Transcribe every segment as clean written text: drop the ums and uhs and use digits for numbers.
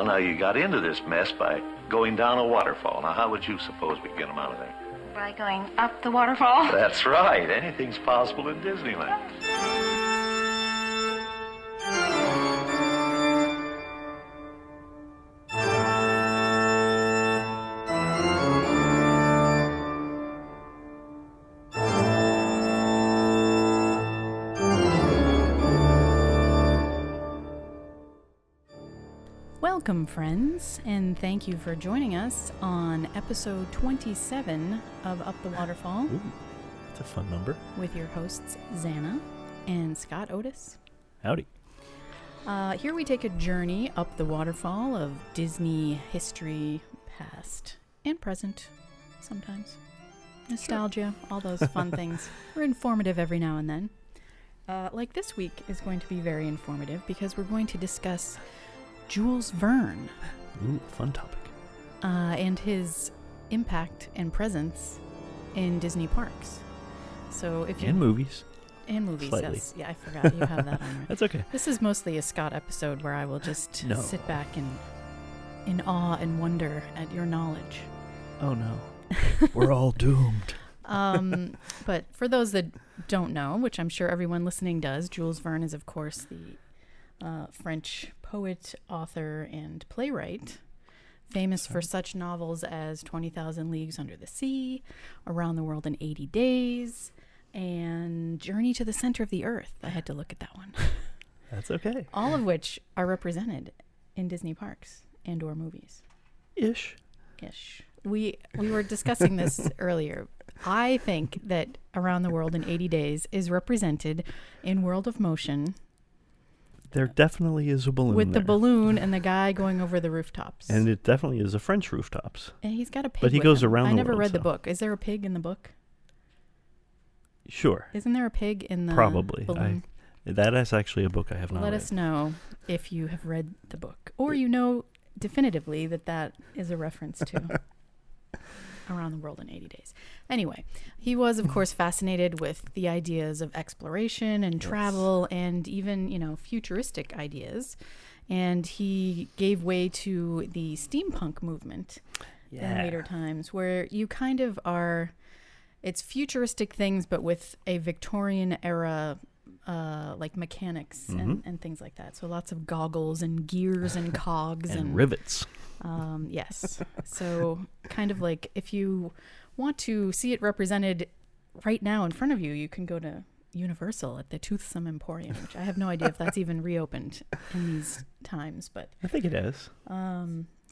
Well, now you got into this mess by going down a waterfall. Now, how would you suppose we get them out of there? By going up the waterfall? That's right. Anything's possible in Disneyland. Welcome, friends, and thank you for joining us on episode 27 of Up the Waterfall. Ooh, that's a fun number. With your hosts, Zanna and Scott Otis. Howdy. Here we take a journey up the waterfall of Disney history, past and present, sometimes. Nostalgia, all those fun things. We're informative every now and then. Like this week is going to be very informative because we're going to discuss Jules Verne. Ooh, fun topic. And his impact and presence in Disney parks. So if you And movies. And movies, Slightly. Yes. Yeah, I forgot you have that on there. That's okay. This is mostly a Scott episode where I will just sit back in awe and wonder at your knowledge. Oh no. We're all doomed. But for those that don't know, which I'm sure everyone listening does, Jules Verne is, of course, the French poet, author, and playwright, famous for such novels as 20,000 Leagues Under the Sea, Around the World in 80 Days, and Journey to the Center of the Earth. I had to look at that one. That's okay. All of which are represented in Disney parks and or movies. Ish. We were discussing this earlier. I think that Around the World in 80 Days is represented in World of Motion. There definitely is a balloon with there. The balloon and the guy going over the rooftops. And it definitely is a French rooftops. And he's got a pig. But he with goes him. around the I never world, read the so. book. Is there a pig in the book? Sure. Isn't there a pig in the Probably. balloon? That is actually a book I have not read. Let us know if you have read the book. Or you know definitively that is a reference to Around the World in 80 Days. Anyway, he was, of course, fascinated with the ideas of exploration and travel and even, futuristic ideas. And he gave way to the steampunk movement in later times, where you kind of it's futuristic things, but with a Victorian era like mechanics and things like that. So lots of goggles and gears and cogs and rivets. Yes. So kind of like if you want to see it represented right now in front of you, you can go to Universal at the Toothsome Emporium, which I have no idea if that's even reopened in these times, but I think it is.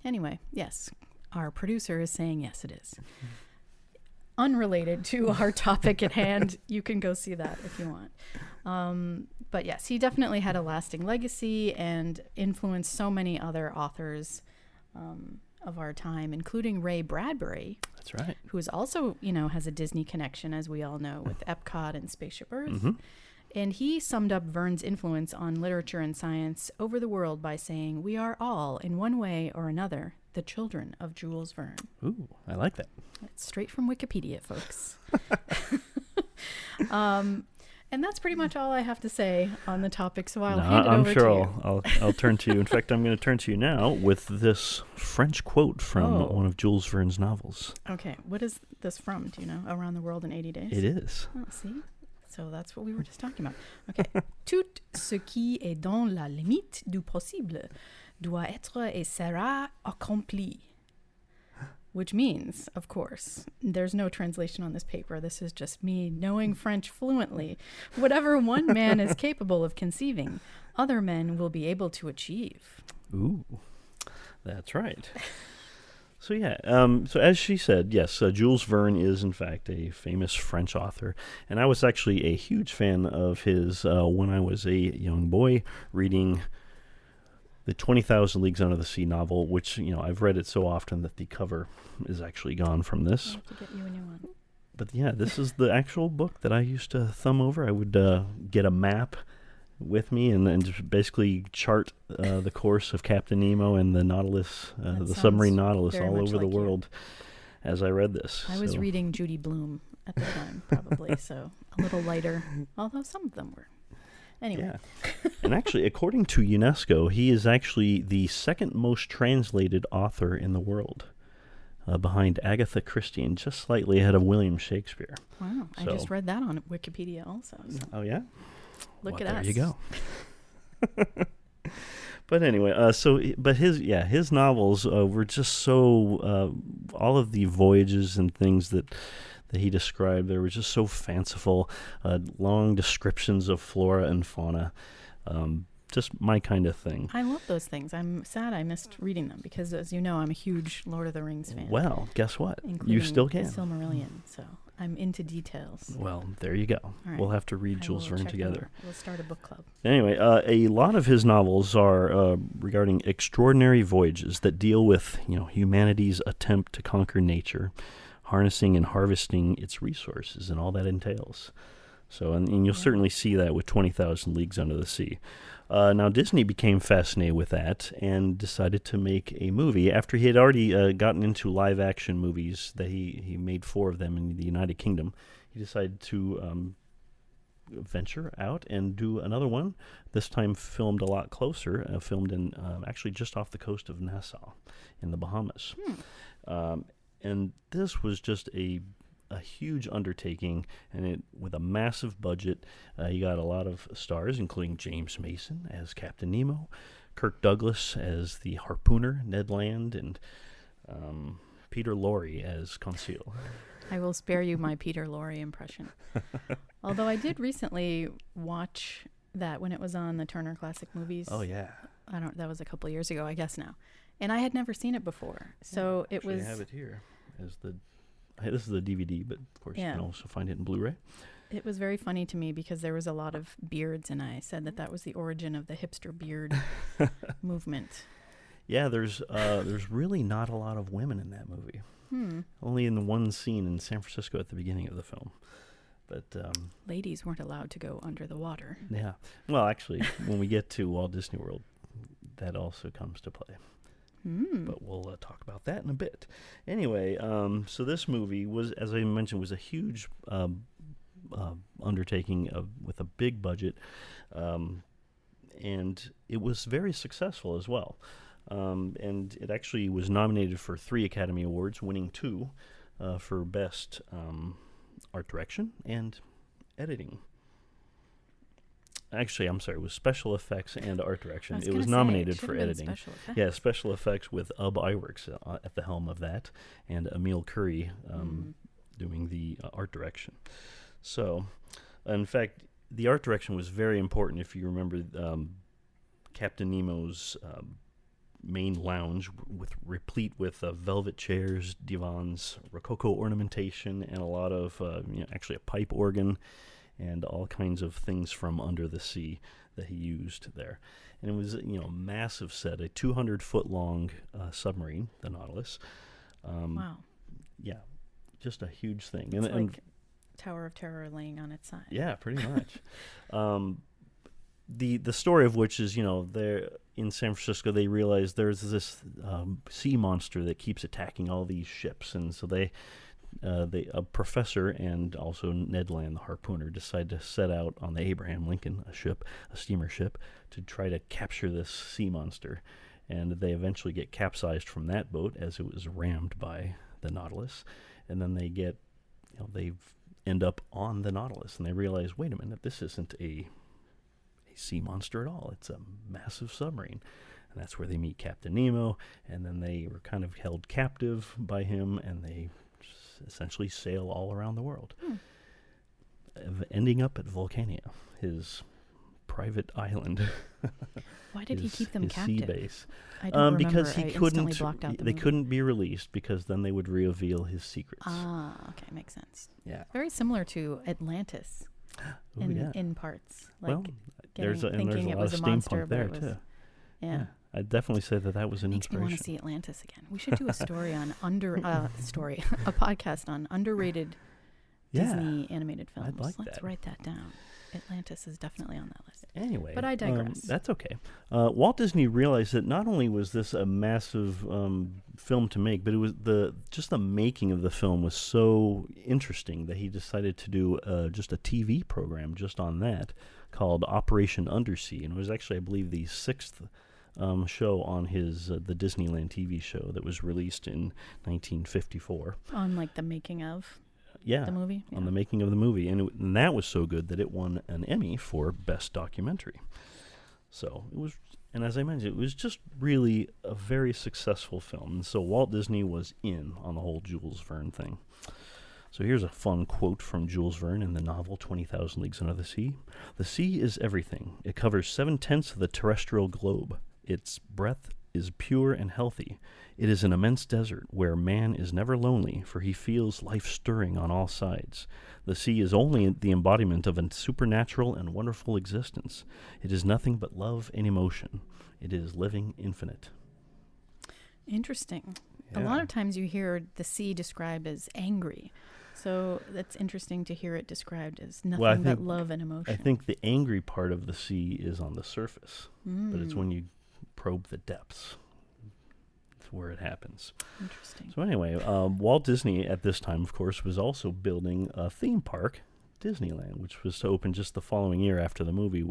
Anyway, yes. Our producer is saying yes, it is. Unrelated to our topic at hand, you can go see that if you want. But yes, he definitely had a lasting legacy and influenced so many other authors of our time, including Ray Bradbury. That's right. Who is also, has a Disney connection, as we all know, with Epcot and Spaceship Earth. Mm-hmm. And he summed up Verne's influence on literature and science over the world by saying, "We are all, in one way or another, the children of Jules Verne." Ooh, I like that. It's straight from Wikipedia, folks. And that's pretty much all I have to say on the topic, so I'll hand it over to you. I'll turn to you. In fact, I'm going to turn to you now with this French quote from one of Jules Verne's novels. Okay, what is this from? Do you know? Around the World in 80 Days? It is. Oh, see? So that's what we were just talking about. Okay. Tout ce qui est dans la limite du possible doit être et sera accompli. Which means, of course, there's no translation on this paper. This is just me knowing French fluently. Whatever one man is capable of conceiving, other men will be able to achieve. Ooh, that's right. So yeah, so as she said, yes, Jules Verne is in fact a famous French author, and I was actually a huge fan of his when I was a young boy reading the 20,000 Leagues Under the Sea novel, which, I've read it so often that the cover is actually gone from this. I'll have to get you a new one. But yeah, this is the actual book that I used to thumb over. I would get a map with me and just basically chart the course of Captain Nemo and the Nautilus, the submarine Nautilus all over the world as I read this. I was reading Judy Blume at the time, probably, so a little lighter, although some of them were. Anyway. Yeah. And actually, according to UNESCO, he is actually the second most translated author in the world, behind Agatha Christie and just slightly ahead of William Shakespeare. Wow. I just read that on Wikipedia also. So. Oh, yeah? Look at there us. You go. But anyway, his novels were just so, all of the voyages and things that he described, they were just so fanciful, long descriptions of flora and fauna, just my kind of thing. I love those things. I'm sad I missed reading them because, as you know, I'm a huge Lord of the Rings fan. Well, guess what? Including You still can. The Silmarillion, so I'm into details. Well, there you go. Right. We'll have to read Jules Verne together. We'll start a book club. Anyway, a lot of his novels are regarding extraordinary voyages that deal with, humanity's attempt to conquer nature, harnessing and harvesting its resources, and all that entails. So, and you'll certainly see that with 20,000 Leagues Under the Sea. Now, Disney became fascinated with that and decided to make a movie after he had already gotten into live-action movies. That he made 4 of them in the United Kingdom. He decided to venture out and do another one, this time filmed a lot closer, filmed in actually just off the coast of Nassau in the Bahamas. And this was just a huge undertaking, and with a massive budget. You got a lot of stars, including James Mason as Captain Nemo, Kirk Douglas as the harpooner Ned Land, and Peter Lorre as Conseil. I will spare you my Peter Lorre impression. Although I did recently watch that when it was on the Turner Classic Movies. Oh yeah. That was a couple of years ago, I guess now. And I had never seen it before. So it was. I have it here as this is the DVD, but of course you can also find it in Blu-ray. It was very funny to me because there was a lot of beards, and I said that was the origin of the hipster beard movement. Yeah, there's really not a lot of women in that movie. Only in the one scene in San Francisco at the beginning of the film. But ladies weren't allowed to go under the water. Yeah. Well, actually, when we get to Walt Disney World, that also comes to play. But we'll talk about that in a bit. Anyway, so this movie was, as I mentioned, was a huge undertaking with a big budget, and it was very successful as well. And it actually was nominated for 3 Academy Awards, winning 2 for Best Art Direction and Editing. Actually, I'm sorry, it was special effects and art direction. It was nominated for editing. Special effects. Yeah, special effects with Ub Iwerks at the helm of that, and Emil Curry doing the art direction. So, in fact, the art direction was very important. If you remember, Captain Nemo's main lounge replete with velvet chairs, divans, Rococo ornamentation, and a lot of actually a pipe organ, and all kinds of things from under the sea that he used there. And it was, a massive set, a 200-foot-long submarine, the Nautilus. Wow. Yeah, just a huge thing. It's like Tower of Terror laying on its side. Yeah, pretty much. The story of which is, there in San Francisco, they realize there's this sea monster that keeps attacking all these ships, and so a professor and also Ned Land, the harpooner, decide to set out on the Abraham Lincoln, a steamer ship, to try to capture this sea monster. And they eventually get capsized from that boat as it was rammed by the Nautilus. And then they they end up on the Nautilus, and they realize, wait a minute, this isn't a sea monster at all. It's a massive submarine. And that's where they meet Captain Nemo, and then they were kind of held captive by him, and they essentially sail all around the world, ending up at Vulcania, his private island. Why did he keep them captive? Sea base. I don't remember. Because I instantly blocked out the movie. couldn't be released because then they would reveal his secrets. Ah, okay, makes sense. Yeah, very similar to Atlantis in parts. Like there's a lot of steampunk there too. Yeah. I'd definitely say that was an inspiration. Makes me want to see Atlantis again. We should do a story on a podcast on underrated Disney animated films. I'd like Let's that. write that down. Atlantis is definitely on that list. Anyway, but I digress. That's okay. Walt Disney realized that not only was this a massive film to make, but it was just the making of the film was so interesting that he decided to do just a TV program just on that called Operation Undersea, and it was actually, I believe, the 6th show on his the Disneyland TV show that was released in 1954. On like the making of. Yeah, the movie? On the making of the movie. And that was so good that it won an Emmy for Best Documentary. So it was, and as I mentioned, it was just really a very successful film. And so Walt Disney was in on the whole Jules Verne thing. So here's a fun quote from Jules Verne in the novel 20,000 Leagues Under the Sea. "The sea is everything. It covers 7/10 of the terrestrial globe. Its breadth is pure and healthy. It is an immense desert where man is never lonely, for he feels life stirring on all sides. The sea is only the embodiment of a supernatural and wonderful existence. It is nothing but love and emotion. It is living infinite." Interesting. Yeah. A lot of times you hear the sea described as angry. So that's interesting to hear it described as nothing but love and emotion. I think the angry part of the sea is on the surface, but it's when you probe the depths. Where it happens. Interesting. So anyway, Walt Disney at this time, of course, was also building a theme park, Disneyland, which was to open just the following year after the movie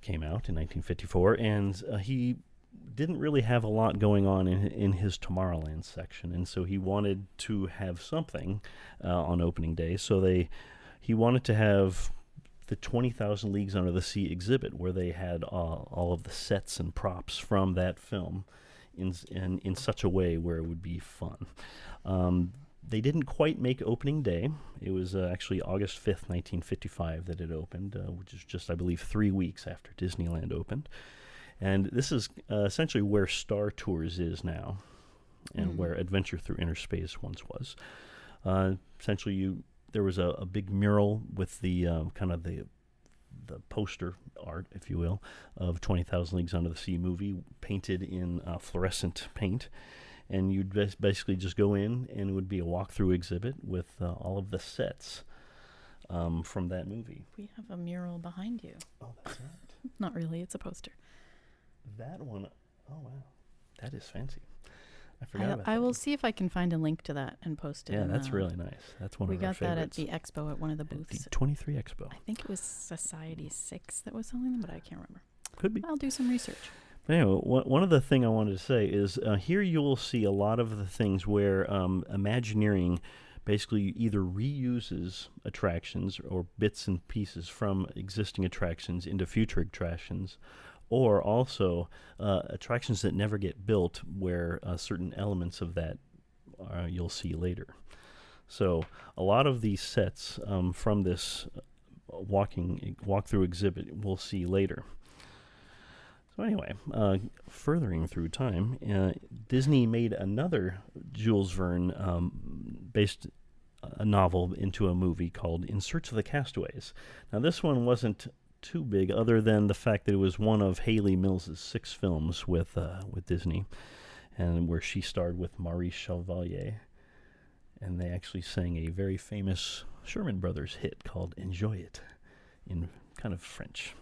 came out in 1954. And he didn't really have a lot going on in his Tomorrowland section, and so he wanted to have something on opening day. So he wanted to have the 20,000 Leagues Under the Sea exhibit, where they had all of the sets and props from that film in such a way where it would be fun. They didn't quite make opening day. It was actually August 5th, 1955 that it opened, which is just, I believe, 3 weeks after Disneyland opened. And this is essentially where Star Tours is now, and where Adventure Through Inner Space once was. Essentially, there was a big mural with the kind of the poster art, if you will, of 20,000 Leagues Under the Sea movie painted in fluorescent paint. And you'd basically just go in, and it would be a walkthrough exhibit with all of the sets from that movie. We have a mural behind you. Oh, that's right. Not really, it's a poster. That one, oh wow, that is fancy. I forgot about that. I will see if I can find a link to that and post it. Yeah, that's really nice. That's one of our favorites. We got that at the expo at one of the booths. The 23 Expo. I think it was Society 6 that was selling them, but I can't remember. Could be. I'll do some research. But anyway, one of the things I wanted to say is here you will see a lot of the things where Imagineering basically either reuses attractions or bits and pieces from existing attractions into future attractions, or also attractions that never get built where certain elements of that you'll see later. So a lot of these sets from this walkthrough exhibit we'll see later. So anyway, furthering through time, Disney made another Jules Verne based a novel into a movie called In Search of the Castaways. Now this one wasn't too big, other than the fact that it was one of Haley Mills's 6 films with Disney, and where she starred with Maurice Chevalier, and they actually sang a very famous Sherman Brothers hit called "Enjoy It" in kind of French.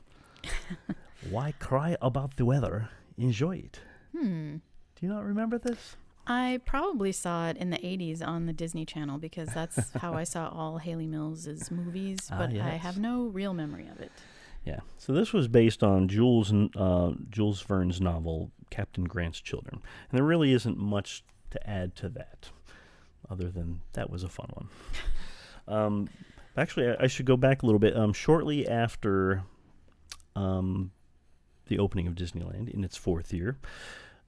Why cry about the weather? Enjoy it. Do you not remember this? I probably saw it in the 80s on the Disney Channel, because that's how I saw all Haley Mills's movies, but yes. I have no real memory of it. Yeah. So this was based on Jules Verne's novel Captain Grant's Children, and there really isn't much to add to that, other than that was a fun one. Actually, I should go back a little bit. Shortly after the opening of Disneyland in its 4th year,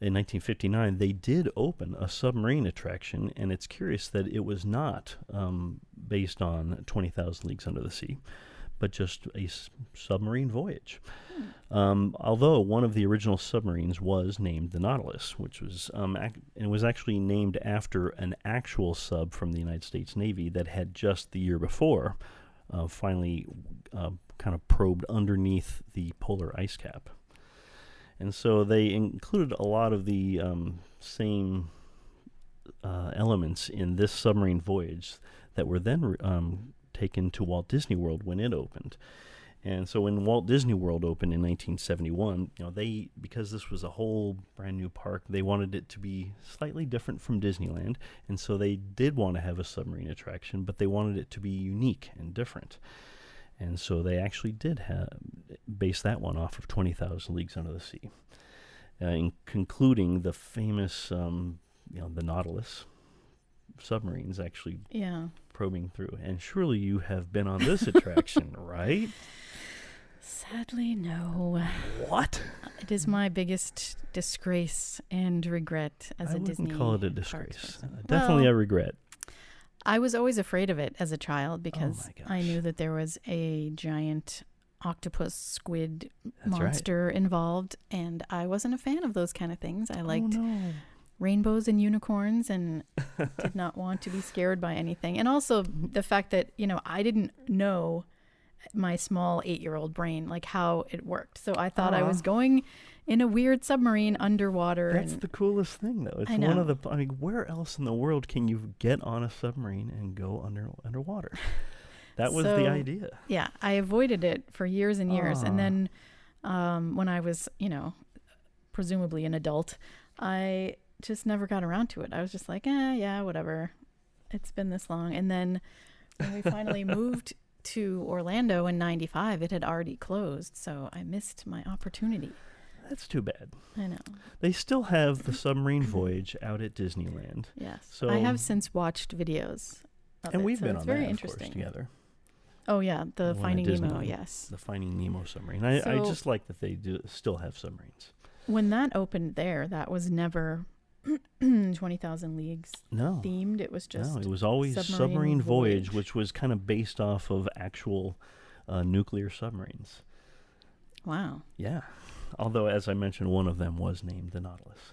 in 1959, they did open a submarine attraction, and it's curious that it was not based on 20,000 Leagues Under the Sea, but just a submarine voyage. Although one of the original submarines was named the Nautilus, which was it was actually named after an actual sub from the United States Navy that had just the year before finally kind of probed underneath the polar ice cap. And so they included a lot of the same elements in this submarine voyage that were then taken to Walt Disney World when it opened. And so when Walt Disney World opened in 1971, because this was a whole brand new park, they wanted it to be slightly different from Disneyland. And so they did want to have a submarine attraction, but they wanted it to be unique and different. And so they actually did base that one off of 20,000 Leagues Under the Sea, including the famous, the Nautilus submarines actually probing through. And surely you have been on this attraction, right? Sadly, no. What? It is my biggest disgrace and regret as a Disney. I wouldn't call it a disgrace. Parks person. Definitely a regret. I was always afraid of it as a child because I knew that there was a giant octopus squid monster involved, and I wasn't a fan of those kind of things. I liked rainbows and unicorns and did not want to be scared by anything. And also the fact that, I didn't know my small 8-year-old brain, like how it worked. So I thought I was going in a weird submarine underwater. That's the coolest thing, though. It's one of the, where else in the world can you get on a submarine and go underwater? That was the idea. Yeah, I avoided it for years and years. And then when I was, presumably an adult, I just never got around to it. I was just like, yeah, whatever. It's been this long. And then when we finally moved to Orlando in 95, it had already closed. So I missed my opportunity. That's too bad. I know. They still have the Submarine Voyage out at Disneyland. Yes. So I have since watched videos of and it, we've so been it's on very that, interesting. Of course, together. Oh, yeah. The Finding Nemo, Disneyland, yes. The Finding Nemo submarine. I just like that they still have submarines. When that opened there, that was never 20,000 Leagues themed. It was just it was always Submarine Voyage, which was kind of based off of actual nuclear submarines. Wow. Yeah. Although, as I mentioned, one of them was named the Nautilus.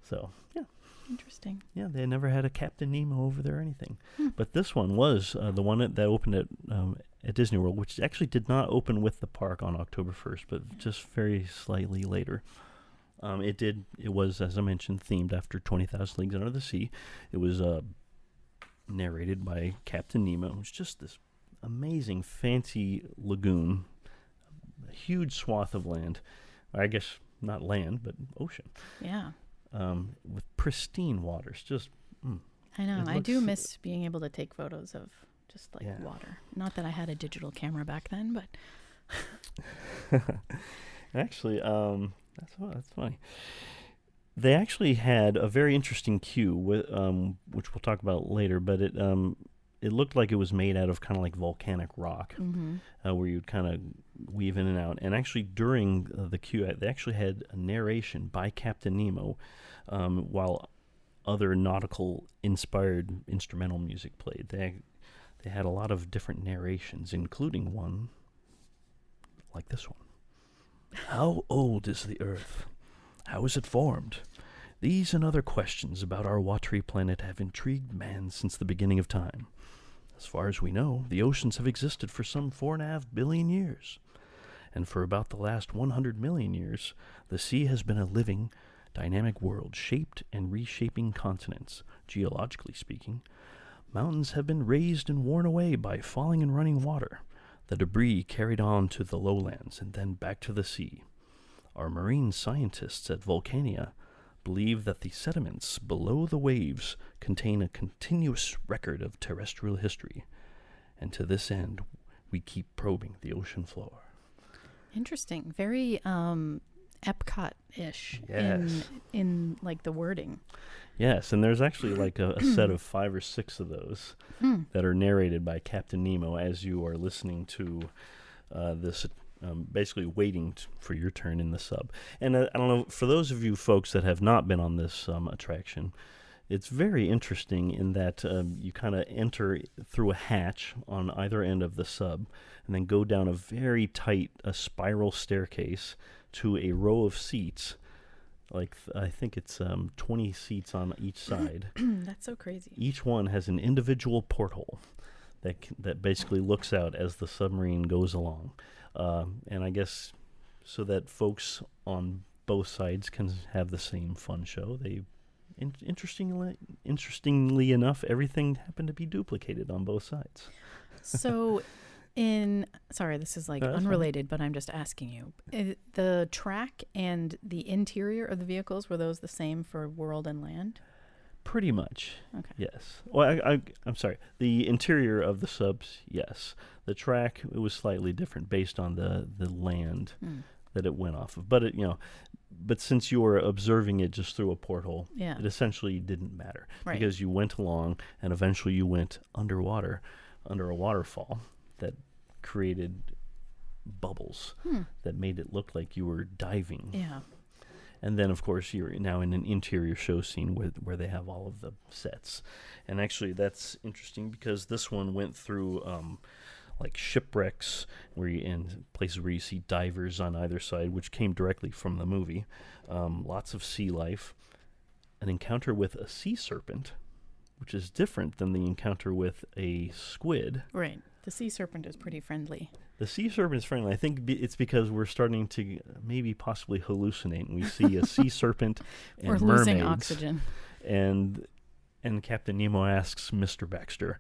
So, yeah. Interesting. Yeah, they never had a Captain Nemo over there or anything. But this one was the one that opened at Disney World, which actually did not open with the park on October 1st, but just very slightly later. It was, as I mentioned, themed after 20,000 Leagues Under the Sea. It was narrated by Captain Nemo. It was just this amazing, fancy lagoon, a huge swath of land. I guess not land, but ocean. Yeah. With pristine waters. Just, I know. I do miss being able to take photos of just water. Not that I had a digital camera back then, but actually, that's funny. They actually had a very interesting queue, which we'll talk about later. But it looked like it was made out of kind of like volcanic rock, where you'd kind of weave in and out. And actually, during the queue, they actually had a narration by Captain Nemo, while other nautical-inspired instrumental music played. They had a lot of different narrations, including one like this one. How old is the Earth? How is it formed? These and other questions about our watery planet have intrigued man since the beginning of time. As far as we know, the oceans have existed for some 4.5 billion years. And for about the last 100 million years, the sea has been a living, dynamic world shaped and reshaping continents, geologically speaking. Mountains have been raised and worn away by falling and running water, the debris carried on to the lowlands and then back to the sea. Our marine scientists at Vulcania believe that the sediments below the waves contain a continuous record of terrestrial history, and to this end, we keep probing the ocean floor. Interesting. Very Epcot-ish in like the wording. Yes, and there's actually like a set of 5 or 6 of those that are narrated by Captain Nemo as you are listening to this, basically waiting for your turn in the sub. And I don't know, for those of you folks that have not been on this attraction, it's very interesting in that you kind of enter through a hatch on either end of the sub and then go down a very tight spiral staircase to a row of seats. Like, I think it's 20 seats on each side. That's so crazy. Each one has an individual porthole that basically looks out as the submarine goes along. And I guess so that folks on both sides can have the same fun show. Interestingly enough, everything happened to be duplicated on both sides. So, sorry, this is like No, that's unrelated, but I'm just asking you. The track and the interior of the vehicles, were those the same for world and land? Pretty much. Okay. Yes. Well, I'm sorry. The interior of the subs, yes. The track, it was slightly different based on the land that it went off of. But but since you were observing it just through a porthole, Yeah. it essentially didn't matter. Right. Because you went along and eventually you went underwater, under a waterfall that created bubbles that made it look like you were diving. Yeah. And then, of course, you're now in an interior show scene where they have all of the sets. And actually, that's interesting because this one went through like shipwrecks and places where you see divers on either side, which came directly from the movie. Lots of sea life. An encounter with a sea serpent, which is different than the encounter with a squid. Right. The sea serpent is pretty friendly. The sea serpent is friendly. I think it's because we're starting to maybe possibly hallucinate, and we see a sea serpent and We're mermaids. losing oxygen. And Captain Nemo asks Mr. Baxter,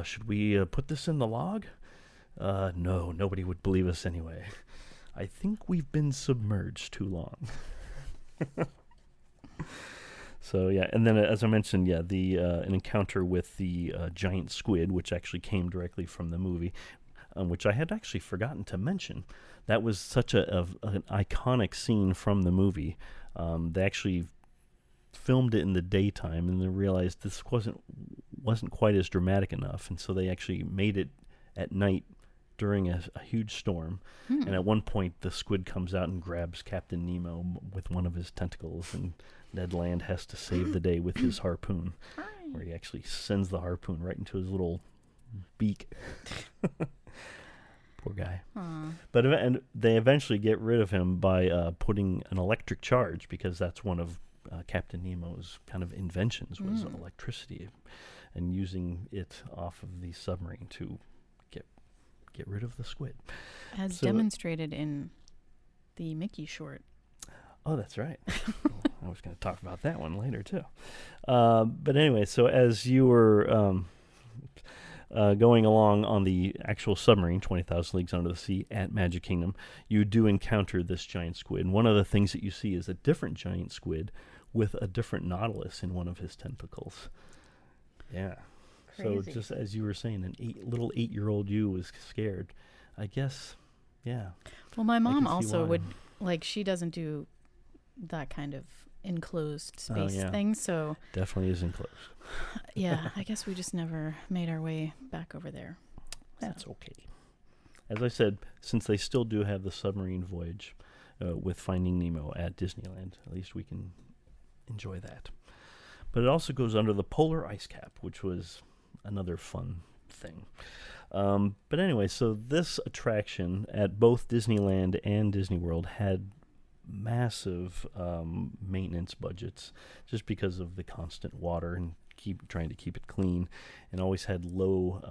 should we put this in the log? No, nobody would believe us anyway. I think we've been submerged too long. So, yeah, and then as I mentioned, yeah, an encounter with the giant squid, which actually came directly from the movie, which I had actually forgotten to mention. That was such an iconic scene from the movie. They actually filmed it in the daytime, and they realized this wasn't quite as dramatic enough, and so they actually made it at night during a huge storm. And at one point, the squid comes out and grabs Captain Nemo with one of his tentacles, and Ned Land has to save the day with his harpoon, where he actually sends the harpoon right into his little beak. Poor guy. Aww. But they eventually get rid of him by putting an electric charge, because that's one of Captain Nemo's kind of inventions was electricity, and using it off of the submarine to get rid of the squid. As demonstrated in the Mickey short. Oh, that's right. I was going to talk about that one later, too. But anyway, so as you were going along on the actual submarine, 20,000 Leagues Under the Sea, at Magic Kingdom, you do encounter this giant squid. And one of the things that you see is a different giant squid with a different Nautilus in one of his tentacles. Yeah. Crazy. So just as you were saying, little 8-year-old you was scared. I guess, yeah. Well, my mom can see also why. would, like, she doesn't do that kind of enclosed space thing, so Definitely is enclosed. yeah, I guess we just never made our way back over there. That's okay. As I said, since they still do have the Submarine Voyage with Finding Nemo at Disneyland, at least we can enjoy that. But it also goes under the polar ice cap, which was another fun thing. But anyway, so this attraction at both Disneyland and Disney World had massive maintenance budgets just because of the constant water and trying to keep it clean, and always had low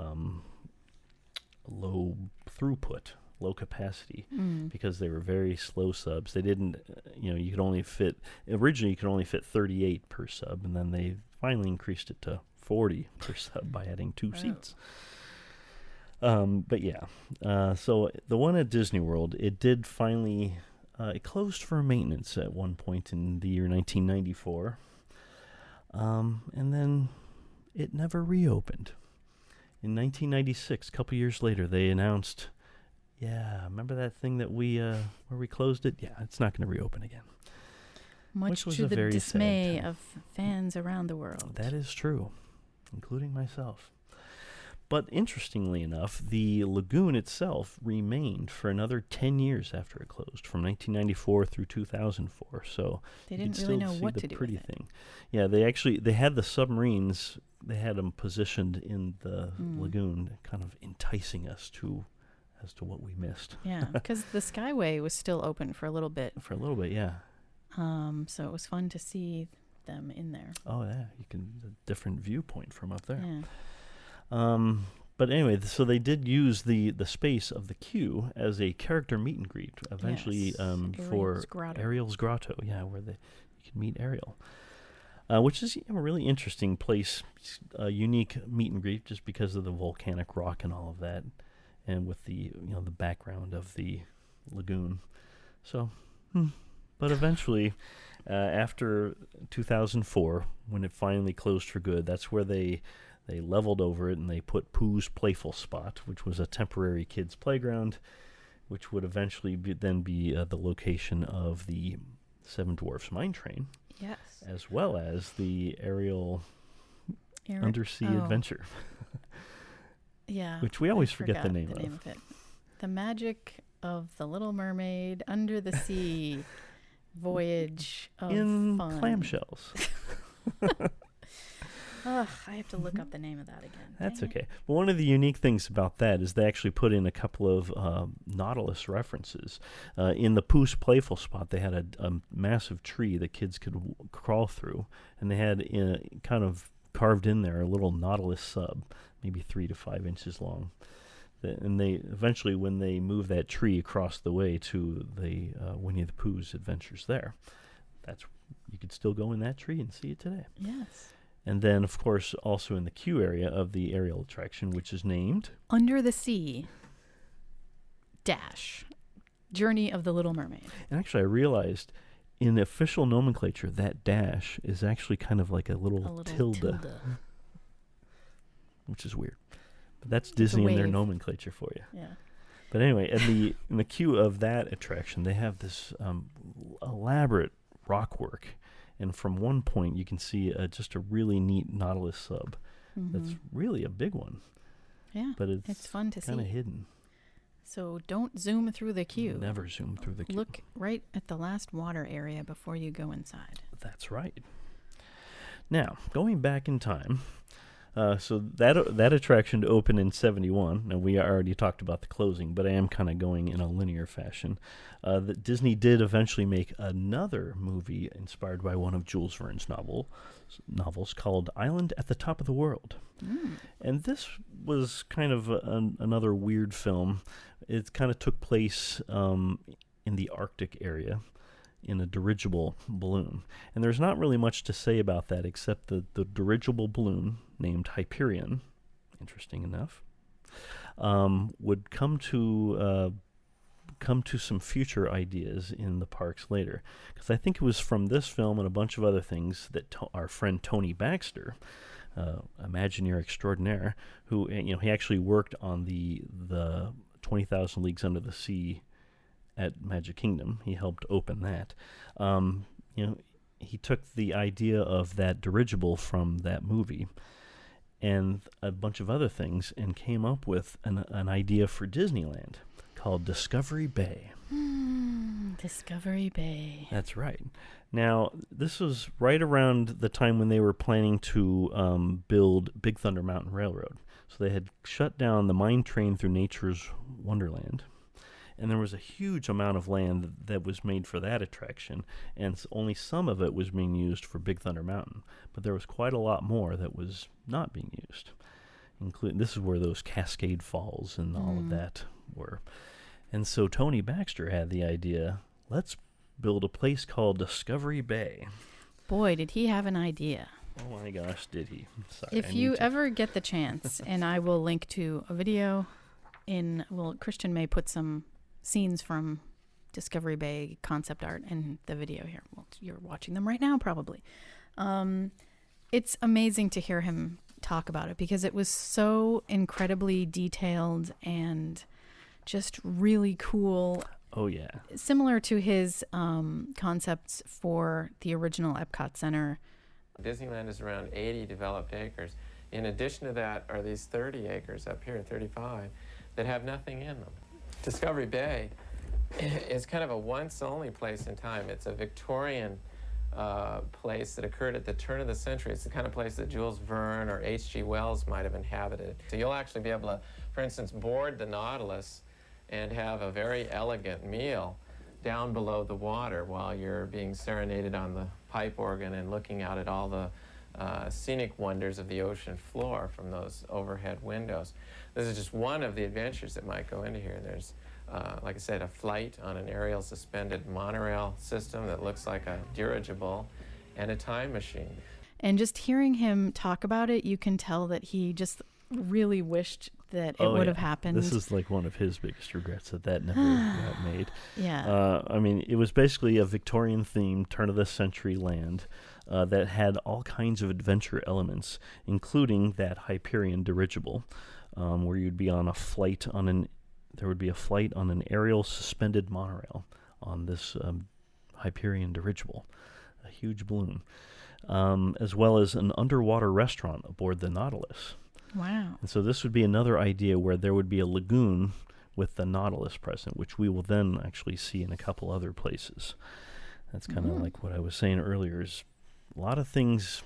throughput, low capacity, because they were very slow subs. They didn't, you could only fit, originally you could only fit 38 per sub, and then they finally increased it to 40 per sub by adding 2 seats. But yeah, so the one at Disney World, it did finally, it closed for maintenance at one point in the year 1994, and then it never reopened. In 1996, a couple years later, they announced, remember that thing that where we closed it? Yeah, it's not going to reopen again. Much was to a the very dismay sad time. of fans around the world. That is true, including myself. But interestingly enough, the Lagoon itself remained for another 10 years after it closed, from 1994 through 2004. So They you didn't could really still know see what the to do pretty with it. thing. Yeah, they had the submarines. They had them positioned in the lagoon, kind of enticing us as to what we missed. Yeah, because the Skyway was still open for a little bit. For a little bit, yeah. So it was fun to see them in there. Oh yeah, you can a different viewpoint from up there. Yeah. But anyway, so they did use the space of the queue as a character meet and greet eventually Yes, for Ariel's Grotto. Ariel's Grotto, where you can meet Ariel. which is a really interesting place, a unique meet and greet just because of the volcanic rock and all of that, and with the the background of the lagoon. So, but eventually, after 2004, when it finally closed for good, that's where they leveled over it and they put Pooh's Playful Spot, which was a temporary kids' playground, which would eventually be the location of the Seven Dwarfs Mine Train. Yes. As well as the aerial undersea adventure. Yeah. Which we always forget the name of it. The Magic of the Little Mermaid Under the Sea Voyage of in Fun. Clamshells. Ugh, I have to look up the name of that again. That's okay. But one of the unique things about that is they actually put in a couple of Nautilus references. In the Pooh's Playful Spot, they had a massive tree that kids could crawl through, and they had kind of carved in there a little Nautilus sub, maybe 3 to 5 inches long. And they eventually, when they moved that tree across the way to the Winnie the Pooh's adventures there, you could still go in that tree and see it today. Yes. And then, of course, also in the queue area of the aerial attraction, which is named Under the Sea Journey of the Little Mermaid. And actually, I realized in official nomenclature, that dash is actually kind of like a little tilde, which is weird. But that's Disney and their nomenclature for you. Yeah. But anyway, in the queue of that attraction, they have this elaborate rock work. And from one point, you can see just a really neat Nautilus sub. That's really a big one. Yeah, but it's fun to see. Kind of hidden. So don't zoom through the queue. Never zoom through the queue. Look right at the last water area before you go inside. That's right. Now, going back in time, so that attraction opened in 1971. Now, we already talked about the closing, but I am kind of going in a linear fashion. Disney did eventually make another movie inspired by one of Jules Verne's novels called Island at the Top of the World. And this was kind of another weird film. It kind of took place in the Arctic area in a dirigible balloon. And there's not really much to say about that except the dirigible balloon named Hyperion, interesting enough, would come to some future ideas in the parks later. Because I think it was from this film and a bunch of other things that our friend Tony Baxter, Imagineer extraordinaire, who he actually worked on the 20,000 Leagues Under the Sea at Magic Kingdom. He helped open that. He took the idea of that dirigible from that movie and a bunch of other things and came up with an idea for Disneyland called Discovery Bay. Discovery Bay. That's right. Now, this was right around the time when they were planning to build Big Thunder Mountain Railroad. So they had shut down the mine train through Nature's Wonderland. And there was a huge amount of land that was made for that attraction, and only some of it was being used for Big Thunder Mountain. But there was quite a lot more that was not being used. This is where those Cascade Falls and all of that were. And so Tony Baxter had the idea, let's build a place called Discovery Bay. Boy, did he have an idea. Oh my gosh, did he. Sorry, if you ever get the chance, and I will link to a video Christian may put some scenes from Discovery Bay concept art in the video here. Well, you're watching them right now, probably. It's amazing to hear him talk about it because it was so incredibly detailed and just really cool. Oh, yeah. Similar to his concepts for the original Epcot Center. Disneyland is around 80 developed acres. In addition to that are these 30 acres up here, 35, that have nothing in them. Discovery Bay is kind of a once-only place in time. It's a Victorian place that occurred at the turn of the century. It's the kind of place that Jules Verne or H.G. Wells might have inhabited. So you'll actually be able to, for instance, board the Nautilus and have a very elegant meal down below the water while you're being serenaded on the pipe organ and looking out at all the scenic wonders of the ocean floor from those overhead windows. This is just one of the adventures that might go into here. There's, like I said, a flight on an aerial suspended monorail system that looks like a dirigible. and a time machine. And just hearing him talk about it, you can tell that he just really wished that it would have happened. This is like one of his biggest regrets that never got made. Yeah. I mean, it was basically a Victorian-themed, turn-of-the-century land that had all kinds of adventure elements, including that Hyperion dirigible, where you'd be on a flight there would be a flight on an aerial suspended monorail on this Hyperion dirigible, a huge balloon, as well as an underwater restaurant aboard the Nautilus. Wow. And so this would be another idea where there would be a lagoon with the Nautilus present, which we will then actually see in a couple other places. That's kind of like what I was saying earlier, is a lot of things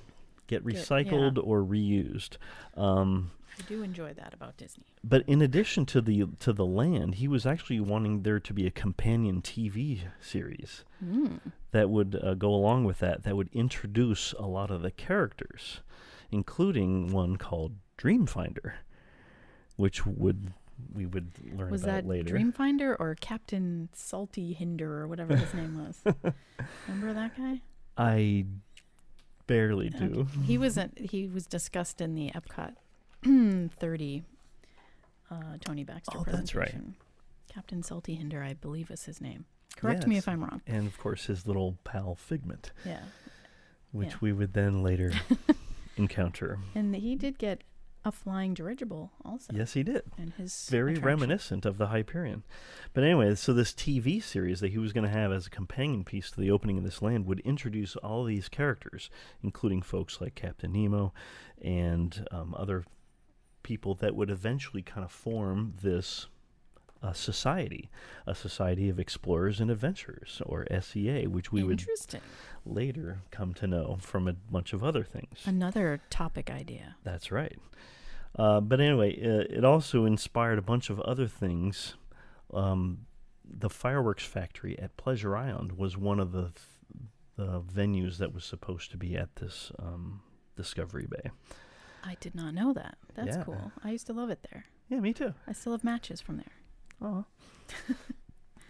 get recycled or reused. I do enjoy that about Disney. But in addition to the land, he was actually wanting there to be a companion TV series that would go along with that would introduce a lot of the characters, including one called Dreamfinder, which we would learn was about that later. Dreamfinder or Captain Salty Hinder or whatever his name was? Remember that guy? I barely do. Okay. He was discussed in the Epcot 30 Tony Baxter presentation. That's right. Captain Salty Hinder, I believe, is his name. Correct me if I'm wrong. And of course his little pal Figment. Yeah. Which we would then later encounter. And he did get a flying dirigible also. Yes, he did. And his very attraction. reminiscent of the Hyperion. But anyway, so this TV series that he was going to have as a companion piece to the opening of this land would introduce all these characters, including folks like Captain Nemo and other people that would eventually kind of form this society of explorers and adventurers, or SEA, which we would later come to know from a bunch of other things. Another topic idea. That's right. But anyway, it also inspired a bunch of other things. The fireworks factory at Pleasure Island was one of the venues that was supposed to be at this Discovery Bay. I did not know that. That's cool. I used to love it there. Yeah, me too. I still have matches from there. Oh.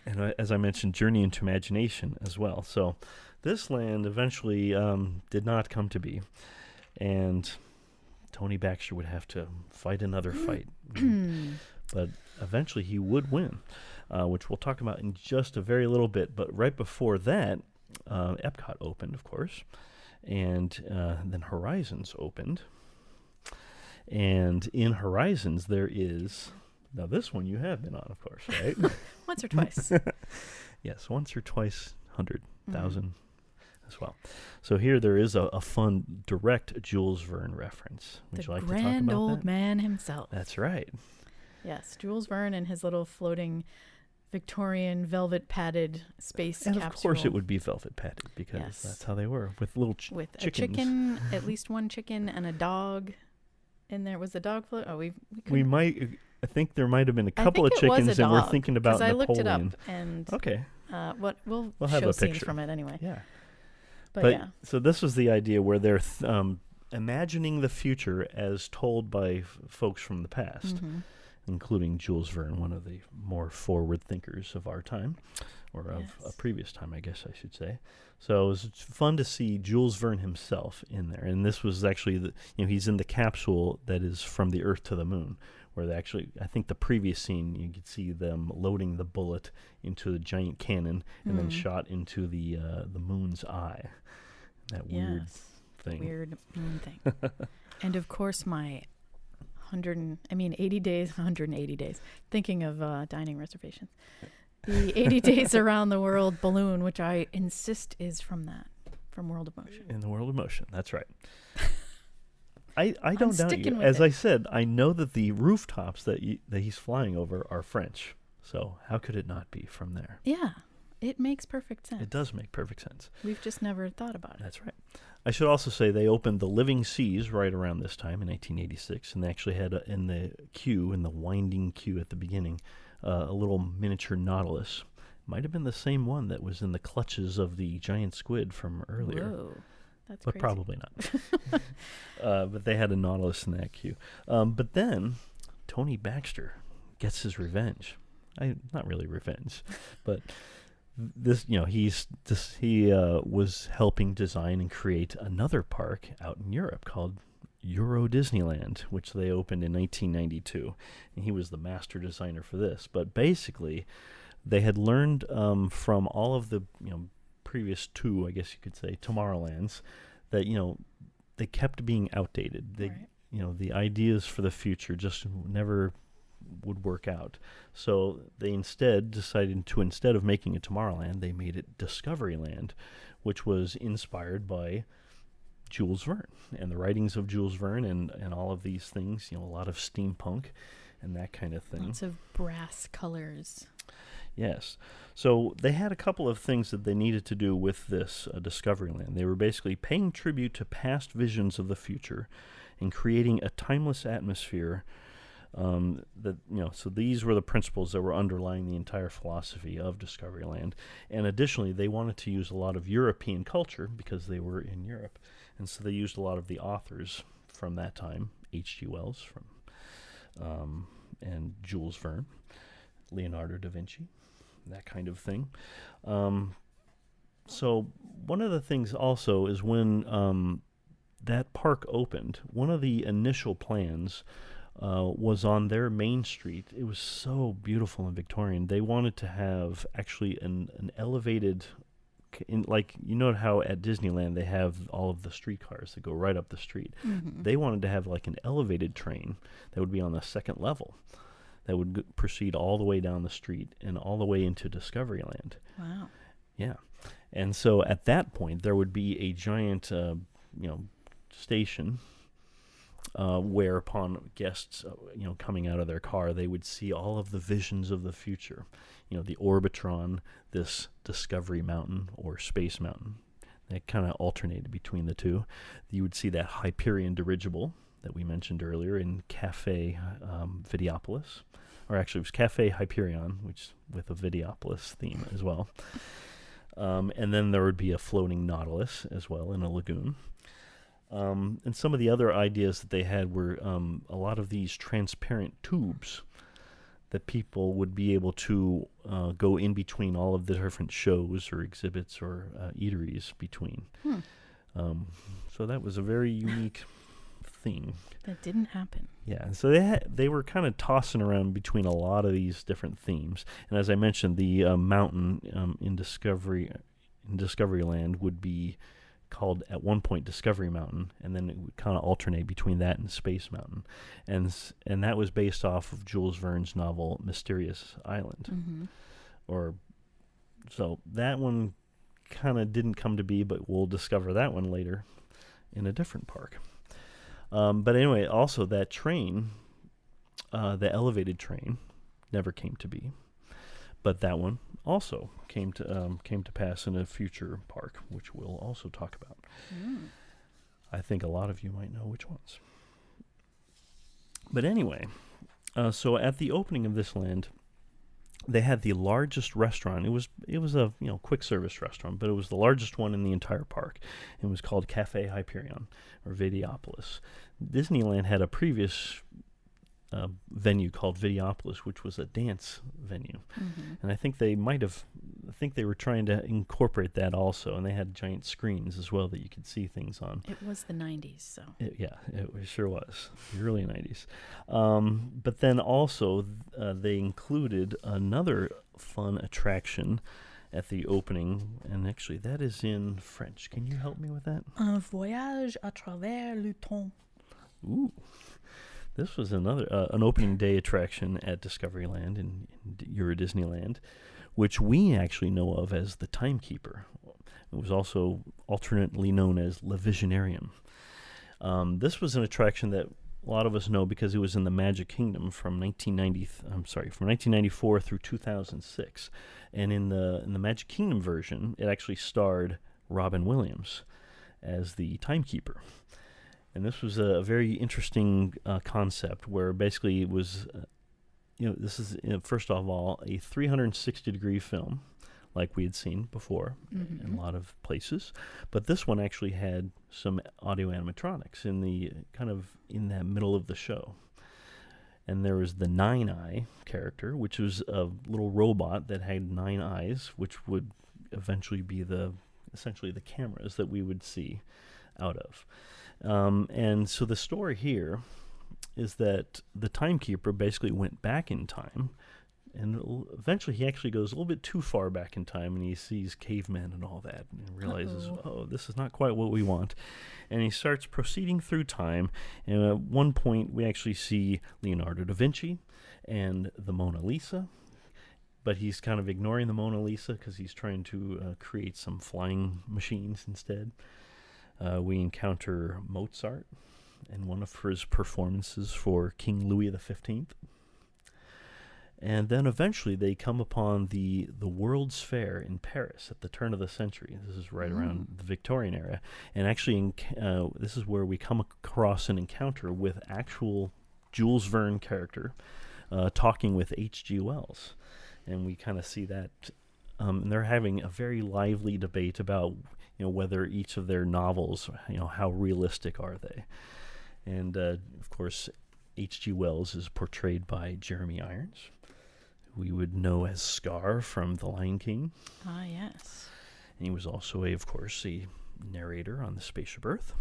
And as I mentioned, Journey into Imagination as well. So this land eventually did not come to be. And Tony Baxter would have to fight another fight. But eventually he would win, which we'll talk about in just a very little bit. But right before that, Epcot opened, of course. And then Horizons opened. And in Horizons there is... Now, this one you have been on, of course, right? Once or twice. Yes, once or twice, 100,000 as well. So here there is a fun, direct Jules Verne reference. Would you like to talk about that? The grand old man himself. That's right. Yes, Jules Verne and his little floating Victorian velvet-padded space capsule. And of course it would be velvet-padded, because that's how they were, with little with chickens. A chicken, at least one chicken, and a dog. And there was a dog float. Oh, we might... I think there might have been a couple of chickens, and we're thinking about Napoleon. I looked it up, and okay, we'll have show a scenes picture from it anyway. Yeah, but yeah. So this was the idea where they're imagining the future as told by folks from the past, including Jules Verne, one of the more forward thinkers of our time, or of a previous time, I guess I should say. So it was fun to see Jules Verne himself in there, and this was actually he's in the capsule that is from the Earth to the Moon. Where they actually, I think the previous scene, you could see them loading the bullet into the giant cannon and then shot into the moon's eye. That weird thing. Weird moon thing. And of course, my 180 days, thinking of dining reservations. The 80 days around the world balloon, which I insist is from World of Motion. In the World of Motion, that's right. I don't doubt you. As I said, I know that the rooftops that he's flying over are French. So how could it not be from there? Yeah, it makes perfect sense. It does make perfect sense. We've just never thought about it. That's right. I should also say they opened the Living Seas right around this time in 1986, and they actually had in the winding queue at the beginning, a little miniature Nautilus. Might have been the same one that was in the clutches of the giant squid from earlier. Whoa. That's but crazy. Probably not. But they had a Nautilus in that queue. But then Tony Baxter gets his revenge. Not really revenge, but this, he was helping design and create another park out in Europe called Euro Disneyland, which they opened in 1992, and he was the master designer for this. But basically, they had learned from all of the previous two, I guess you could say, Tomorrowlands, that they kept being outdated. They the ideas for the future just never would work out. So they instead of making it Tomorrowland, they made it Discoveryland, which was inspired by Jules Verne and the writings of Jules Verne and all of these things, a lot of steampunk and that kind of thing. Lots of brass colors. Yes. So they had a couple of things that they needed to do with this Discoveryland. They were basically paying tribute to past visions of the future and creating a timeless atmosphere. So these were the principles that were underlying the entire philosophy of Discoveryland. And additionally, they wanted to use a lot of European culture because they were in Europe. And so they used a lot of the authors from that time, H.G. Wells and Jules Verne, Leonardo da Vinci, that kind of thing. So one of the things also is when that park opened, one of the initial plans was on their main street. It was so beautiful and Victorian. They wanted to have actually an elevated, how at Disneyland they have all of the streetcars that go right up the street. Mm-hmm. They wanted to have like an elevated train that would be on the second level that would proceed all the way down the street and all the way into Discoveryland. Wow. Yeah. And so at that point, there would be a giant, station whereupon guests, coming out of their car, they would see all of the visions of the future. The Orbitron, this Discovery Mountain or Space Mountain. That kind of alternated between the two. You would see that Hyperion dirigible that we mentioned earlier in Cafe Videopolis. Or actually, it was Cafe Hyperion, which with a Videopolis theme as well. And then there would be a floating Nautilus as well in a lagoon. And some of the other ideas that they had were a lot of these transparent tubes that people would be able to go in between all of the different shows or exhibits or eateries between. So that was a very unique thing. That didn't happen. Yeah, so they were kind of tossing around between a lot of these different themes. And as I mentioned, the mountain in Discoveryland would be called at one point Discovery Mountain, and then it would kind of alternate between that and Space Mountain, and that was based off of Jules Verne's novel Mysterious Island. Mm-hmm. So that one kind of didn't come to be, but we'll discover that one later in a different park. But anyway, also that train, the elevated train, never came to be, but that one also came to pass in a future park, which we'll also talk about. I think a lot of you might know which ones. But anyway, so at the opening of this land, they had the largest restaurant. It was a quick service restaurant, but it was the largest one in the entire park. It was called Cafe Hyperion or Videopolis. Disneyland had a previous venue called Videopolis, which was a dance venue. Mm-hmm. And I think they were trying to incorporate that also, and they had giant screens as well that you could see things on. It was the 90s, so. It sure was. The early 90s. But then also they included another fun attraction at the opening, and actually that is in French. Can you help me with that? Un voyage à travers le temps. Ooh. This was another an opening day attraction at Discoveryland in Euro Disneyland, which we actually know of as the Timekeeper. It was also alternately known as Le Visionarium. This was an attraction that a lot of us know because it was in the Magic Kingdom from 1994 through 2006, and in the Magic Kingdom version, it actually starred Robin Williams as the Timekeeper. And this was a very interesting concept where basically it was, this is, first of all, a 360-degree film like we had seen before in a lot of places. But this one actually had some audio animatronics in that middle of the show. And there was the Nine Eye character, which was a little robot that had 9 eyes, which would eventually be essentially the cameras that we would see out of. And so the story here is that the Timekeeper basically went back in time, and eventually he actually goes a little bit too far back in time, and he sees cavemen and all that, and realizes, oh, this is not quite what we want. And he starts proceeding through time, and at one point we actually see Leonardo da Vinci and the Mona Lisa, but he's kind of ignoring the Mona Lisa because he's trying to create some flying machines instead. We encounter Mozart in one of his performances for King Louis XV. And then eventually they come upon the World's Fair in Paris at the turn of the century. This is right around the Victorian era. And actually, this is where we come across an encounter with actual Jules Verne character talking with H.G. Wells. And we kind of see that. And they're having a very lively debate about, whether each of their novels, how realistic are they. And, of course, H.G. Wells is portrayed by Jeremy Irons, we would know as Scar from The Lion King. Ah, yes. And he was also, of course, a narrator on the Spaceship Earth.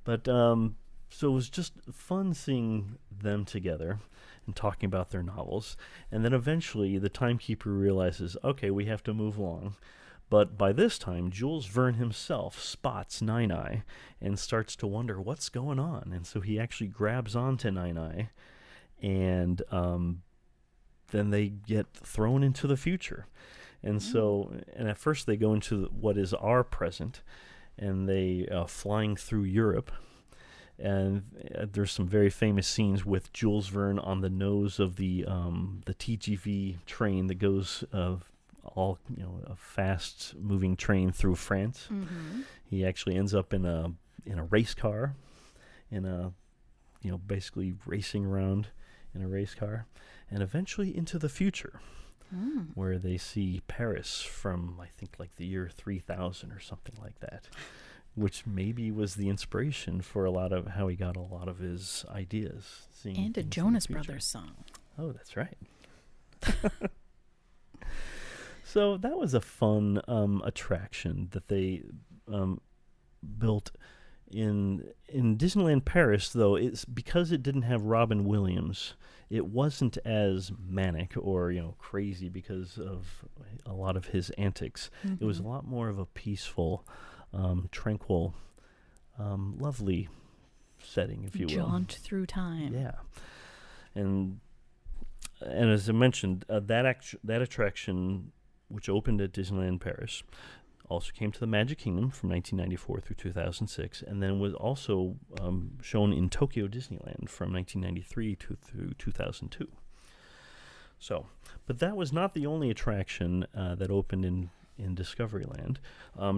But so it was just fun seeing them together and talking about their novels. And then eventually the Timekeeper realizes, okay, we have to move along. But by this time, Jules Verne himself spots Nine Eye and starts to wonder what's going on. And so he actually grabs onto Nine Eye, and then they get thrown into the future. And so, and at first they go into what is our present, and they flying through Europe. And there's some very famous scenes with Jules Verne on the nose of the TGV train that goes a fast-moving train through France. Mm-hmm. He actually ends up in a race car, basically racing around in a race car, and eventually into the future, where they see Paris from, I think, like the year 3000 or something like that, which maybe was the inspiration for a lot of how he got a lot of his ideas. And a Jonas Brothers song. Oh, that's right. So that was a fun attraction that they built in Disneyland Paris. Though it's because it didn't have Robin Williams, it wasn't as manic or crazy because of a lot of his antics. Mm-hmm. It was a lot more of a peaceful, tranquil, lovely setting, if you will. Jaunt through time. Yeah, and as I mentioned, that attraction, which opened at Disneyland Paris, also came to the Magic Kingdom from 1994 through 2006, and then was also shown in Tokyo Disneyland from 1993 through 2002. So, but that was not the only attraction that opened in Discoveryland.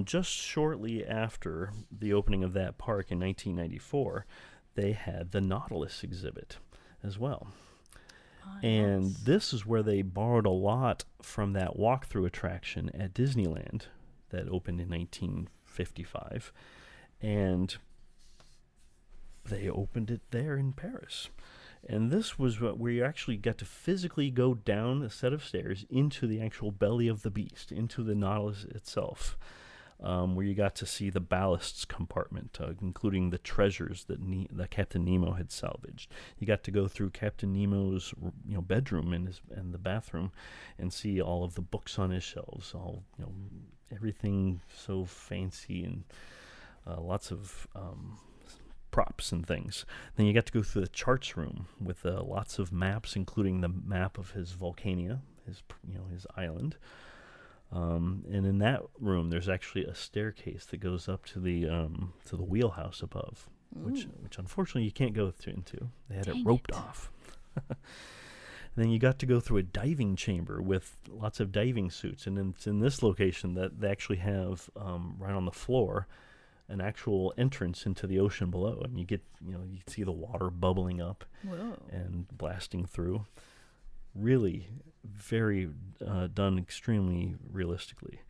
Just shortly after the opening of that park in 1994, they had the Nautilus exhibit as well. And this is where they borrowed a lot from that walkthrough attraction at Disneyland that opened in 1955, and they opened it there in Paris. And this was where you actually got to physically go down a set of stairs into the actual belly of the beast, into the Nautilus itself, where you got to see the ballasts compartment, including the treasures that Captain Nemo had salvaged. You got to go through Captain Nemo's bedroom and the bathroom and see all of the books on his shelves, everything so fancy, and lots of props and things. Then you got to go through the charts room with lots of maps, including the map of his Volcania, his island. And in that room, there's actually a staircase that goes up to the wheelhouse above, which unfortunately you can't go into. They had it roped off. And then you got to go through a diving chamber with lots of diving suits, and it's in this location that they actually have right on the floor an actual entrance into the ocean below, and you get you see the water bubbling up and blasting through. Really very done extremely realistically.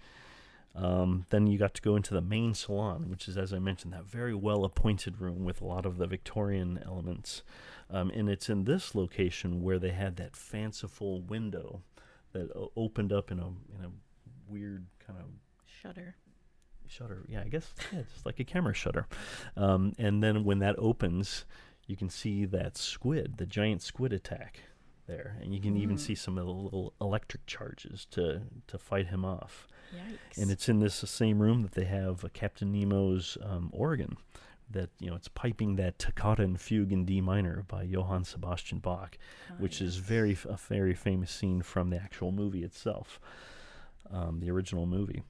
Then you got to go into the main salon, which is, as I mentioned, that very well-appointed room with a lot of the Victorian elements. And it's in this location where they had that fanciful window that opened up in a weird kind of Shutter. Yeah, I guess, just like a camera shutter. And then when that opens, you can see that squid, the giant squid attack there. And you can even see some of the little electric charges to fight him off. Yikes. And it's in this same room that they have Captain Nemo's organ that, it's piping that Toccata and Fugue in D minor by Johann Sebastian Bach, which is a very famous scene from the actual movie itself, the original movie.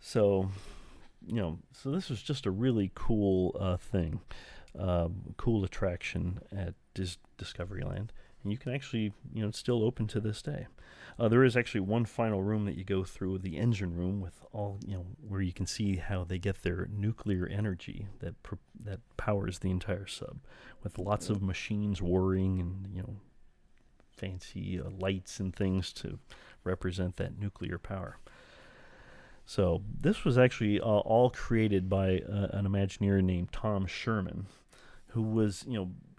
So, so this was just a really cool thing, cool attraction at Discoveryland. And you can actually, it's still open to this day. There is actually one final room that you go through, the engine room, with all, where you can see how they get their nuclear energy that powers the entire sub, with lots of machines whirring and, fancy lights and things to represent that nuclear power. So this was actually all created by an Imagineer named Tom Sherman, who was,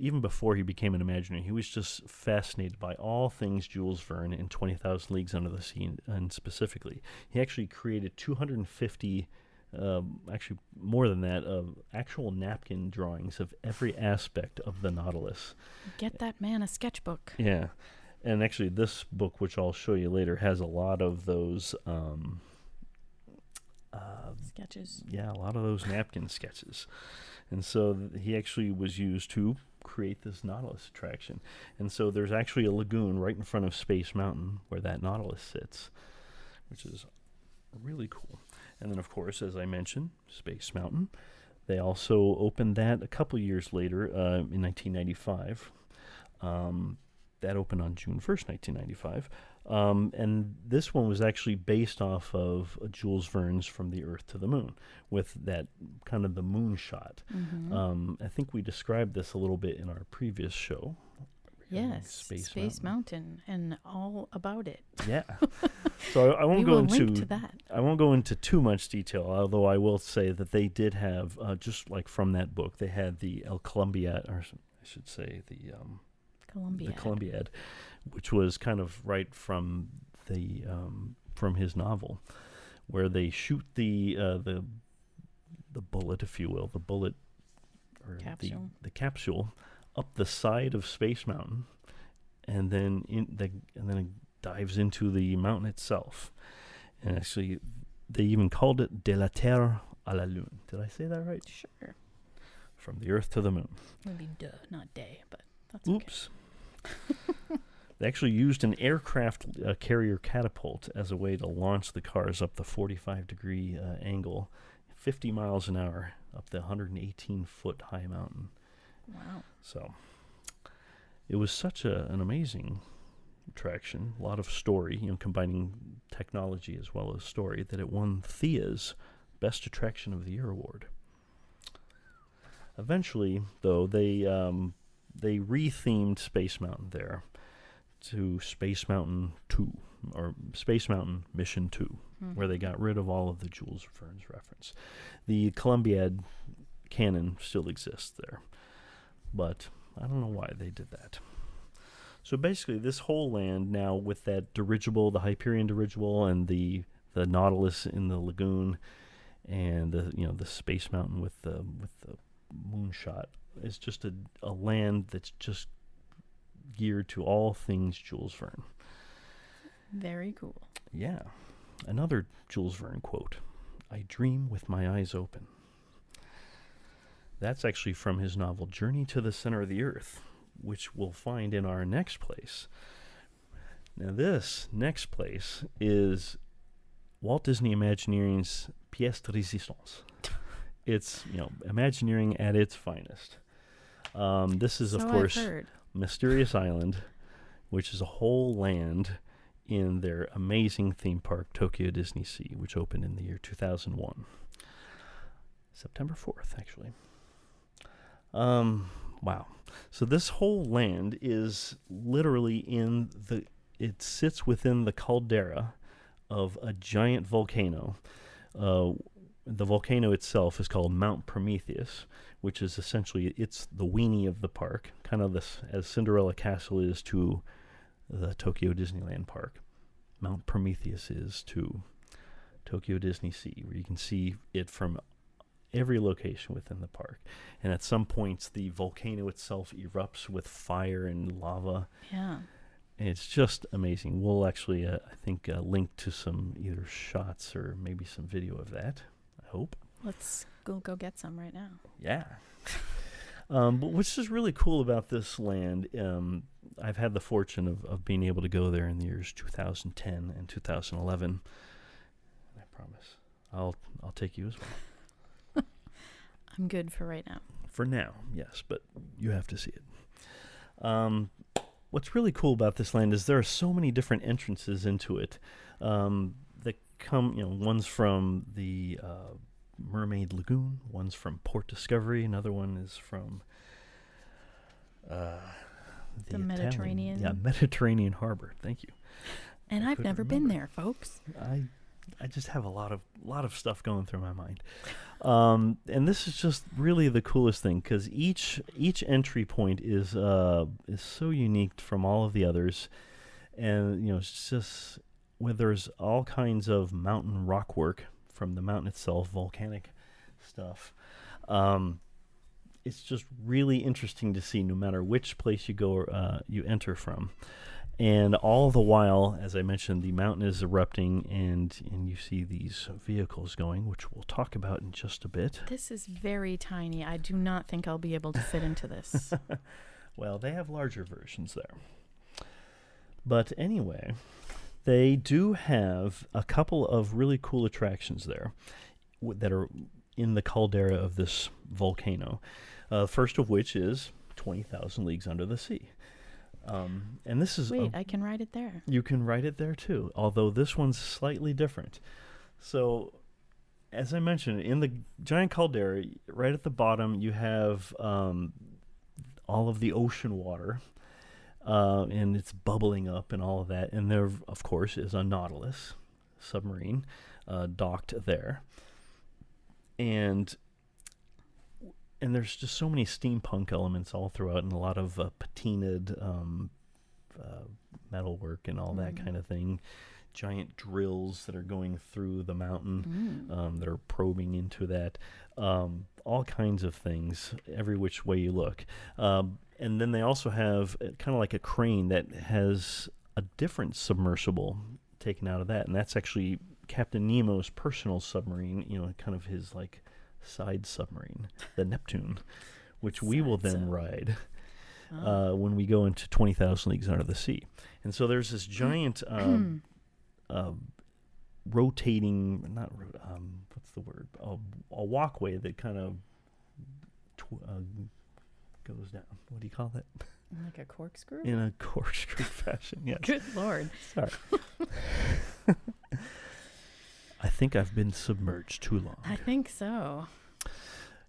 even before he became an Imagineer, he was just fascinated by all things Jules Verne and 20,000 Leagues Under the Sea, and specifically. He actually created 250, actually more than that, of actual napkin drawings of every aspect of the Nautilus. Get that man a sketchbook. Yeah. And actually this book, which I'll show you later, has a lot of those... sketches. Yeah, a lot of those napkin sketches. And so he actually was used to create this Nautilus attraction. And so there's actually a lagoon right in front of Space Mountain where that Nautilus sits, which is really cool. And then, of course, as I mentioned, Space Mountain. They also opened that a couple years later in 1995. That opened on June 1st, 1995. And this one was actually based off of Jules Verne's From the Earth to the Moon, with that kind of the moon shot. I think we described this a little bit in our previous show. Yes, Space Mountain and all about it. Yeah. So I won't go into link to that. I won't go into too much detail, although I will say that they did have, just like from that book, they had the El Columbiad, or I should say the Columbiad, which was kind of right from the from his novel, where they shoot the bullet, if you will, or capsule. the capsule up the side of Space Mountain, and then it dives into the mountain itself. And actually, they even called it De la Terre à la Lune. Did I say that right? Sure. From the Earth to the Moon. Maybe not day, but that's Oops. They actually used an aircraft carrier catapult as a way to launch the cars up the 45-degree angle, 50 miles an hour up the 118-foot high mountain. Wow. So it was such an amazing attraction, a lot of story, combining technology as well as story, that it won Thea's Best Attraction of the Year award. Eventually, though, they rethemed Space Mountain there to Space Mountain 2, or Space Mountain Mission 2, where they got rid of all of the Jules Verne's reference. The Columbiad canon still exists there, but I don't know why they did that. So basically, this whole land now, with that dirigible, the Hyperion dirigible, and the Nautilus in the lagoon, and the Space Mountain with the moonshot, is just a land that's just geared to all things Jules Verne. Very cool. Yeah. Another Jules Verne quote, "I dream with my eyes open." That's actually from his novel Journey to the Center of the Earth, which we'll find in our next place. Now this next place is Walt Disney Imagineering's pièce de résistance. It's, Imagineering at its finest. This is, of course, Mysterious Island, which is a whole land in their amazing theme park, Tokyo DisneySea, which opened in the year 2001. September 4th, actually. Wow. So this whole land is literally it sits within the caldera of a giant volcano. The volcano itself is called Mount Prometheus, which is essentially, it's the weenie of the park, kind of this as Cinderella Castle is to the Tokyo Disneyland Park. Mount Prometheus is to Tokyo DisneySea, where you can see it from every location within the park. And at some points, the volcano itself erupts with fire and lava. Yeah. And it's just amazing. We'll actually, I think, link to some either shots or maybe some video of that, I hope. Let's go get some right now. Yeah. But what's just really cool about this land, I've had the fortune of being able to go there in the years 2010 and 2011. I promise I'll take you as well. I'm good for right now. For now, yes, but you have to see it. What's really cool about this land is there are so many different entrances into it that come, one's from the Mermaid Lagoon, one's from Port Discovery, another one is from the Mediterranean. Mediterranean Harbor. Thank you. And I've never been there, folks. I just have a lot of stuff going through my mind, and this is just really the coolest thing because each entry point is so unique from all of the others, and it's just where there's all kinds of mountain rock work from the mountain itself, volcanic stuff. It's just really interesting to see no matter which place you go you enter from. And all the while, as I mentioned, the mountain is erupting, and you see these vehicles going, which we'll talk about in just a bit. This is very tiny. I do not think I'll be able to fit into this. Well, they have larger versions there. But anyway, they do have a couple of really cool attractions there that are in the caldera of this volcano. First of which is 20,000 Leagues Under the Sea. And this is... Wait, I can ride it there. You can ride it there too, although this one's slightly different. So, as I mentioned, in the giant caldera, right at the bottom, you have all of the ocean water, and it's bubbling up and all of that. And there, of course, is a Nautilus submarine docked there. And there's just so many steampunk elements all throughout, and a lot of patinaed metalwork and all that kind of thing. Giant drills that are going through the mountain that are probing into that. All kinds of things, every which way you look. And then they also have kind of like a crane that has a different submersible taken out of that, and that's actually Captain Nemo's personal submarine, kind of his like side submarine, the Neptune, which we will then ride when we go into 20,000 Leagues Under the Sea. And so there's this giant rotating, what's the word? A walkway that kind of goes down. What do you call that? Like a corkscrew? In a corkscrew fashion, yes. Good Lord. Sorry. I think I've been submerged too long. I think so.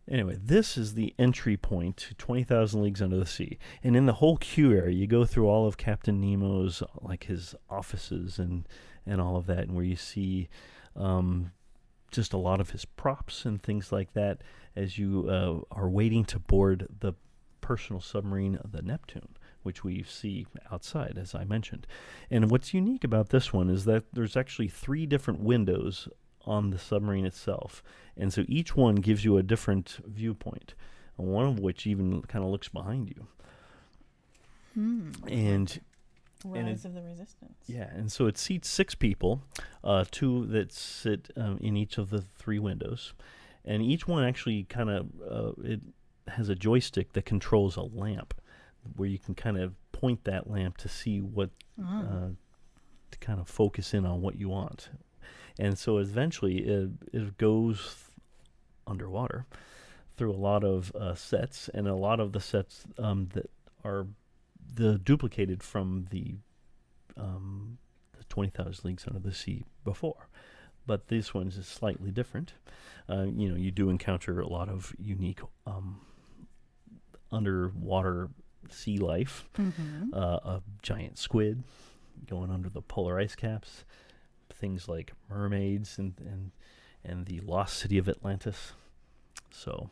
Anyway, this is the entry point to 20,000 Leagues Under the Sea. And in the whole queue area, you go through all of Captain Nemo's, like his offices and all of that, and where you see just a lot of his props and things like that as you are waiting to board the personal submarine, the Neptune, which we see outside, as I mentioned. And what's unique about this one is that there's actually 3 different windows on the submarine itself. And so each one gives you a different viewpoint, and one of which even kind of looks behind you. And Rise of the Resistance. Yeah, and so it seats 6 people, 2 that sit in each of the 3 windows. And each one actually kind of, it has a joystick that controls a lamp, where you can kind of point that lamp to see what, to kind of focus in on what you want. And so eventually it goes underwater through a lot of sets, and a lot of the sets that are the duplicated from the 20,000 Leagues Under the Sea before. But this one is slightly different. You do encounter a lot of unique underwater sea life. A giant squid going under the polar ice caps, things like mermaids and the lost city of Atlantis. So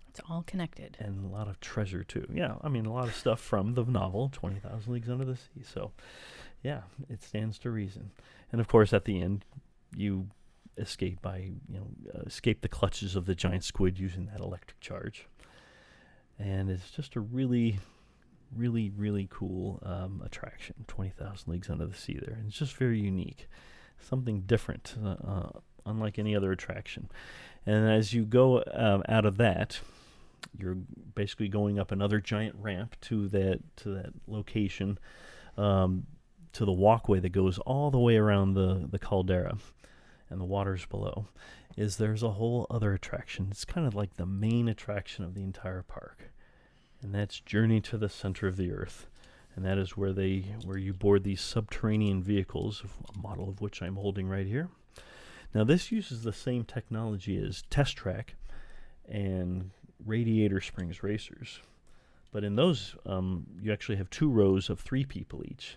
It's all connected. and a lot of treasure too. Yeah, I mean a lot of stuff from the novel 20,000 Leagues Under the Sea. So yeah, it stands to reason. And of course, at the end, you escape escape the clutches of the giant squid using that electric charge. And it's just a really, really, really cool attraction. 20,000 Leagues Under the Sea there. And it's just very unique, something different, unlike any other attraction. And as you go out of that, you're basically going up another giant ramp to that location, to the walkway that goes all the way around the caldera and the waters below. There's a whole other attraction. It's kind of like the main attraction of the entire park, and that's Journey to the Center of the Earth. And that is where you board these subterranean vehicles, a model of which I'm holding right here. Now this uses the same technology as Test Track and Radiator Springs Racers, but in those you actually have 2 rows of 3 people each.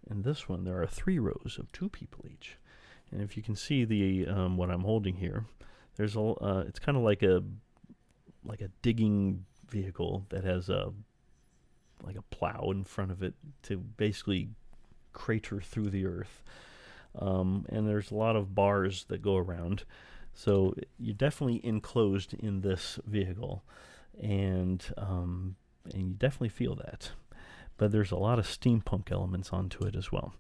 In this one, there are 3 rows of 2 people each. And if you can see the what I'm holding here, there's it's kind of like a digging vehicle that has a plow in front of it to basically crater through the earth. And there's a lot of bars that go around. So you're definitely enclosed in this vehicle, and you definitely feel that. But there's a lot of steampunk elements onto it as well.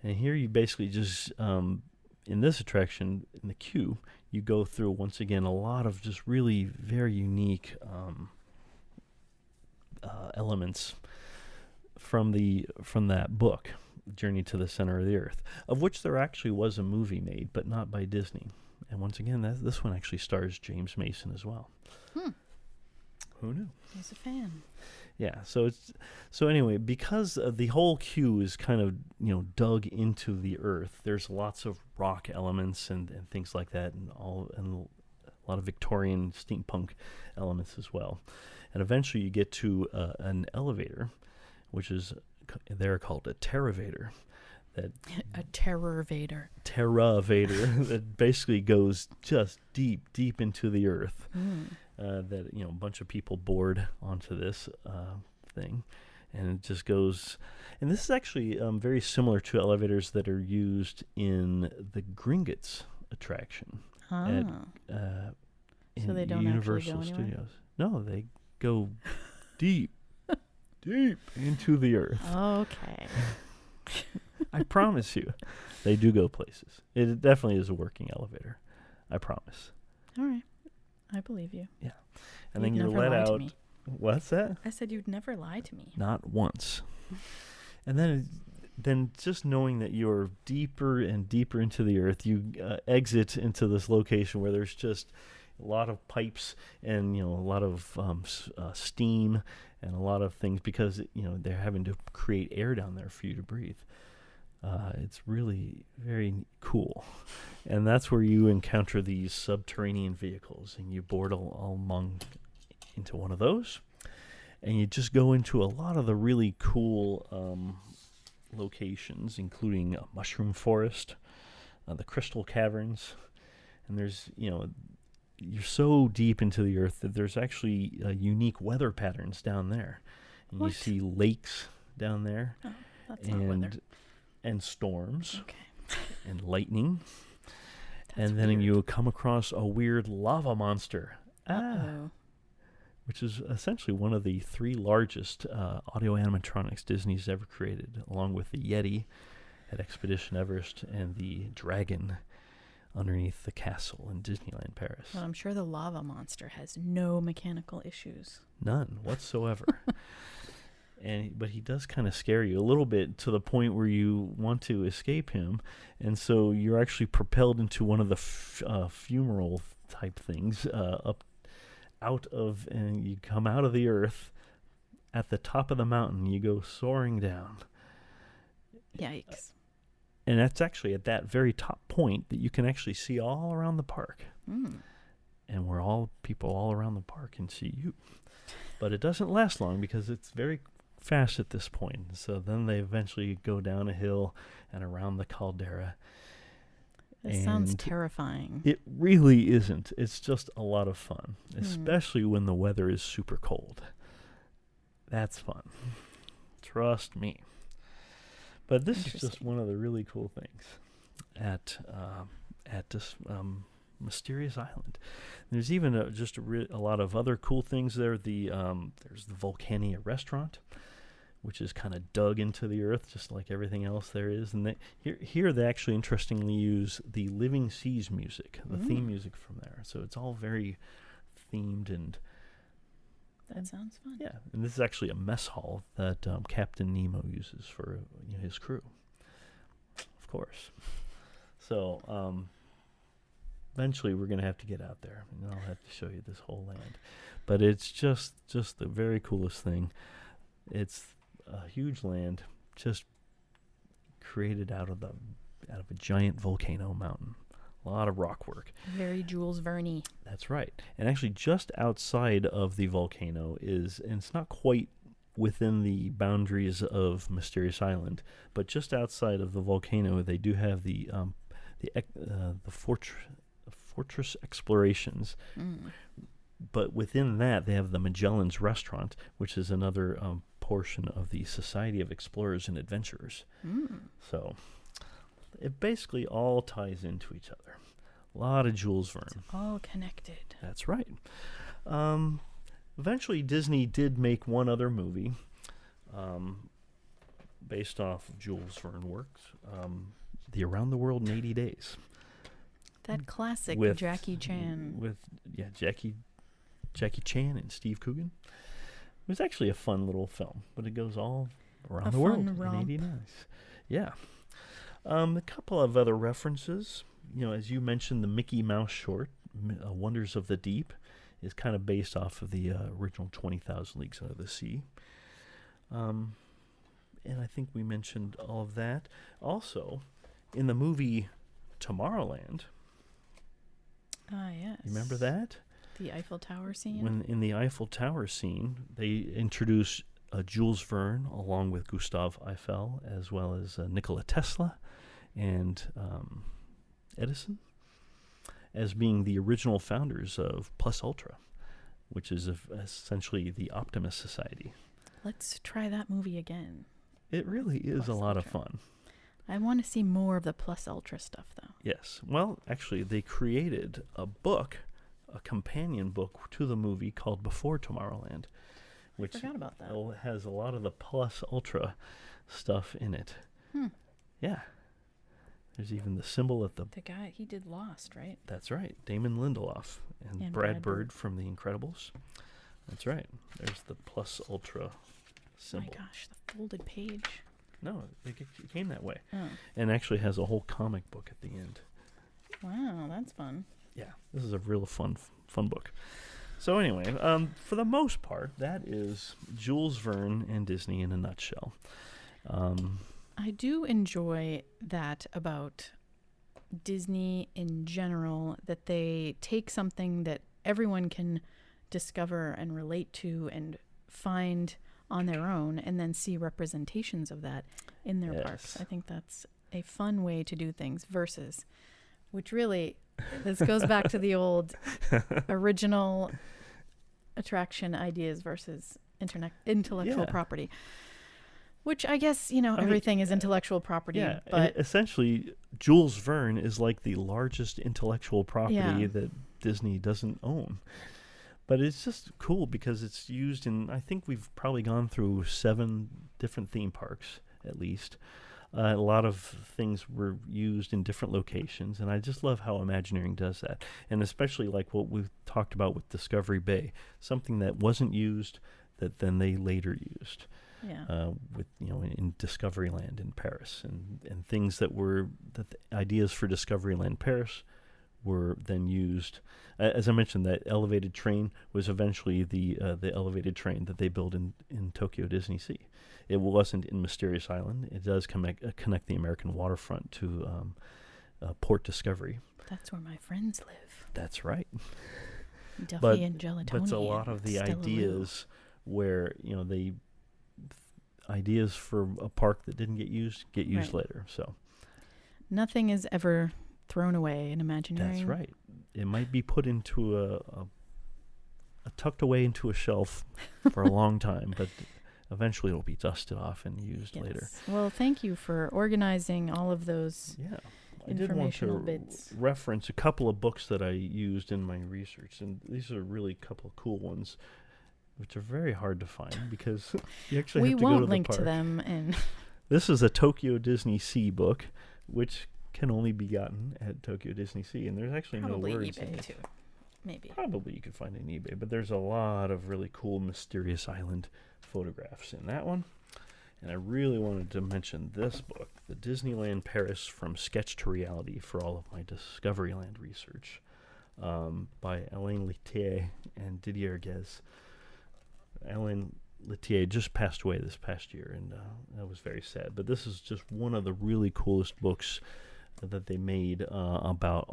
And here you basically just, in this attraction, in the queue, you go through, once again, a lot of just really very unique elements from that book, Journey to the Center of the Earth, of which there actually was a movie made, but not by Disney. And once again, this one actually stars James Mason as well. Who knew? He's a fan. Yeah, so anyway, because the whole queue is kind of dug into the earth, there's lots of rock elements and things like that, and a lot of Victorian steampunk elements as well. And eventually you get to an elevator, which is they're called a Terravator. A Terravator. Terravator that basically goes just deep into the earth. That a bunch of people board onto this thing, and it just goes. And this is actually very similar to elevators that are used in the Gringotts attraction at So they don't Universal actually go anywhere? Studios. No, they go deep into the earth. Okay. I promise you, they do go places. It definitely is a working elevator. I promise. All right. I believe you. Yeah. And then You'd you're never let lie to out. me. What's that? I said you'd never lie to me. Not once. And then just knowing that you're deeper and deeper into the earth, you exit into this location where there's just a lot of pipes and a lot of steam and a lot of things because they're having to create air down there for you to breathe. It's really very cool. And that's where you encounter these subterranean vehicles, and you board into one of those, and you just go into a lot of the really cool locations, including a mushroom forest, the crystal caverns, and there's, you're so deep into the earth that there's actually unique weather patterns down there. And What? you see lakes down there. Oh, that's not weather. And storms Okay. and lightning. That's and then weird. you come across a weird lava monster, Uh-oh. which is essentially one of the 3 largest audio animatronics Disney's ever created, along with the Yeti at Expedition Everest and the dragon underneath the castle in Disneyland Paris. Well, I'm sure the lava monster has no mechanical issues. None whatsoever. But he does kind of scare you a little bit to the point where you want to escape him, and so you're actually propelled into one of the fumarole type things and you come out of the earth at the top of the mountain. You go soaring down, Yikes. and that's actually at that very top point that you can actually see all around the park, and where all people all around the park can see you. But it doesn't last long because it's very fast at this point. So then they eventually go down a hill and around the caldera. This sounds And terrifying. it really isn't. It's just a lot of fun, especially when the weather is super cold. That's fun. Trust me. But this is just one of the really cool things at this mysterious island. There's even a lot of other cool things there. There's the Volcania restaurant, which is kind of dug into the earth, just like everything else there is. And here they actually interestingly use the Living Seas music, the theme music from there. So it's all very themed and. That sounds fun. Yeah, and this is actually a mess hall that Captain Nemo uses for his crew, of course. So eventually we're going to have to get out there, and I'll have to show you this whole land. But it's just the very coolest thing. It's a huge land, just created out of a giant volcano mountain. A lot of rock work. Very Jules Verne. That's right. And actually just outside of the volcano and it's not quite within the boundaries of Mysterious Island, but just outside of the volcano, they do have the fortress explorations. But within that, they have the Magellan's Restaurant, which is another portion of the Society of Explorers and Adventurers. So it basically all ties into each other. A lot of Jules Verne. It's all connected. That's right. Eventually, Disney did make one other movie based off of Jules Verne works, the Around the World in 80 Days. That classic With Jackie Chan. Jackie Chan and Steve Coogan. It was actually a fun little film, but it goes all around the world in 80 days. Yeah. A couple of other references. As you mentioned, the Mickey Mouse short, Wonders of the Deep, is kind of based off of the original 20,000 Leagues Under the Sea. And I think we mentioned all of that. Also, in the movie Tomorrowland. Yes. You remember that? The Eiffel Tower scene? When in the Eiffel Tower scene, they introduce Jules Verne along with Gustave Eiffel, as well as Nikola Tesla and Edison, as being the original founders of Plus Ultra, which is essentially the Optimist Society. Let's try that movie again. It really is a lot of fun. I want to see more of the Plus Ultra stuff, though. Yes. Well, actually, they created a companion book to the movie called Before Tomorrowland, which I forgot about that. Has a lot of the Plus Ultra stuff in it. Yeah. There's even the symbol at the guy, he did Lost, right? That's right. Damon Lindelof and Brad Bird from The Incredibles. That's right. There's the Plus Ultra symbol. Oh my gosh, the folded page. No, it came that way. Oh. And actually has a whole comic book at the end. Wow, that's fun. Yeah, this is a real fun book. So anyway, for the most part, that is Jules Verne and Disney in a nutshell. I do enjoy that about Disney in general, that they take something that everyone can discover and relate to and find on their own and then see representations of that in their parks. I think that's a fun way to do things versus, which really, this goes back to the old original attraction ideas versus intellectual property. Which I guess, everything is intellectual property. Yeah, but essentially, Jules Verne is like the largest intellectual property that Disney doesn't own. But it's just cool because it's used in, I think we've probably gone through 7 different theme parks, at least. A lot of things were used in different locations, and I just love how Imagineering does that. And especially like what we've talked about with Discovery Bay, something that wasn't used that then they later used. With in Discoveryland in Paris, and things that the ideas for Discoveryland Paris were then used. As I mentioned, that elevated train was eventually the elevated train that they built in Tokyo DisneySea. It wasn't in Mysterious Island. It does connect the American waterfront to Port Discovery. That's where my friends live. That's right. Duffy and Gelatoni. But it's a lot of the ideas where ideas for a park that didn't get used later. So nothing is ever thrown away in Imagineering. That's right. It might be put into a tucked away into a shelf for a long time, but eventually it'll be dusted off and used later. Well, thank you for organizing all of those I did want to bits. reference a couple of books that I used in my research, and these are really a couple of cool ones, which are very hard to find because you actually have to go to the park. We won't link to them. And this is a Tokyo DisneySea book, which can only be gotten at Tokyo DisneySea, and there's actually probably no words eBay in it. too. Maybe. Probably you could find it on eBay, but there's a lot of really cool mysterious island photographs in that one. And I really wanted to mention this book, The Disneyland Paris from Sketch to Reality, for all of my Discoveryland research, by Alain Letier and Didier Guez. Alain Letier just passed away this past year, and that was very sad. But this is just one of the really coolest books that they made about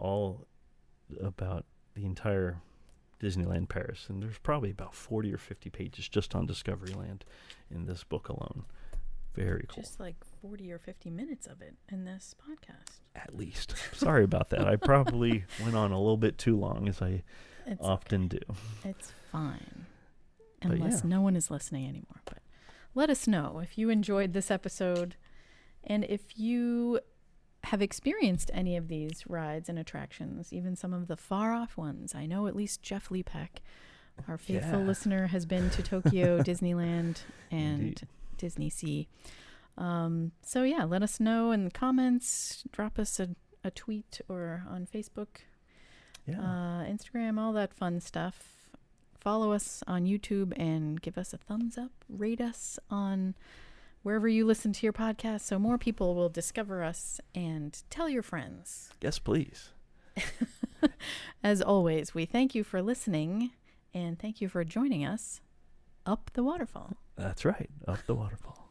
the entire Disneyland Paris. And there's probably about 40 or 50 pages just on Discoveryland in this book alone. Very cool. Just like 40 or 50 minutes of it in this podcast. At least. Sorry about that. I probably went on a little bit too long, as I often do. It's fine. But Unless no one is listening anymore. But let us know if you enjoyed this episode and if you have experienced any of these rides and attractions, even some of the far-off ones. I know at least Jeff Leapak, our faithful listener, has been to Tokyo, Disneyland, and Indeed. DisneySea. So yeah, let us know in the comments. Drop us a tweet or on Facebook, Instagram, all that fun stuff. Follow us on YouTube and give us a thumbs up. Rate us on wherever you listen to your podcast so more people will discover us, and tell your friends. Yes, please. As always, we thank you for listening and thank you for joining us up the waterfall. That's right. Up the waterfall.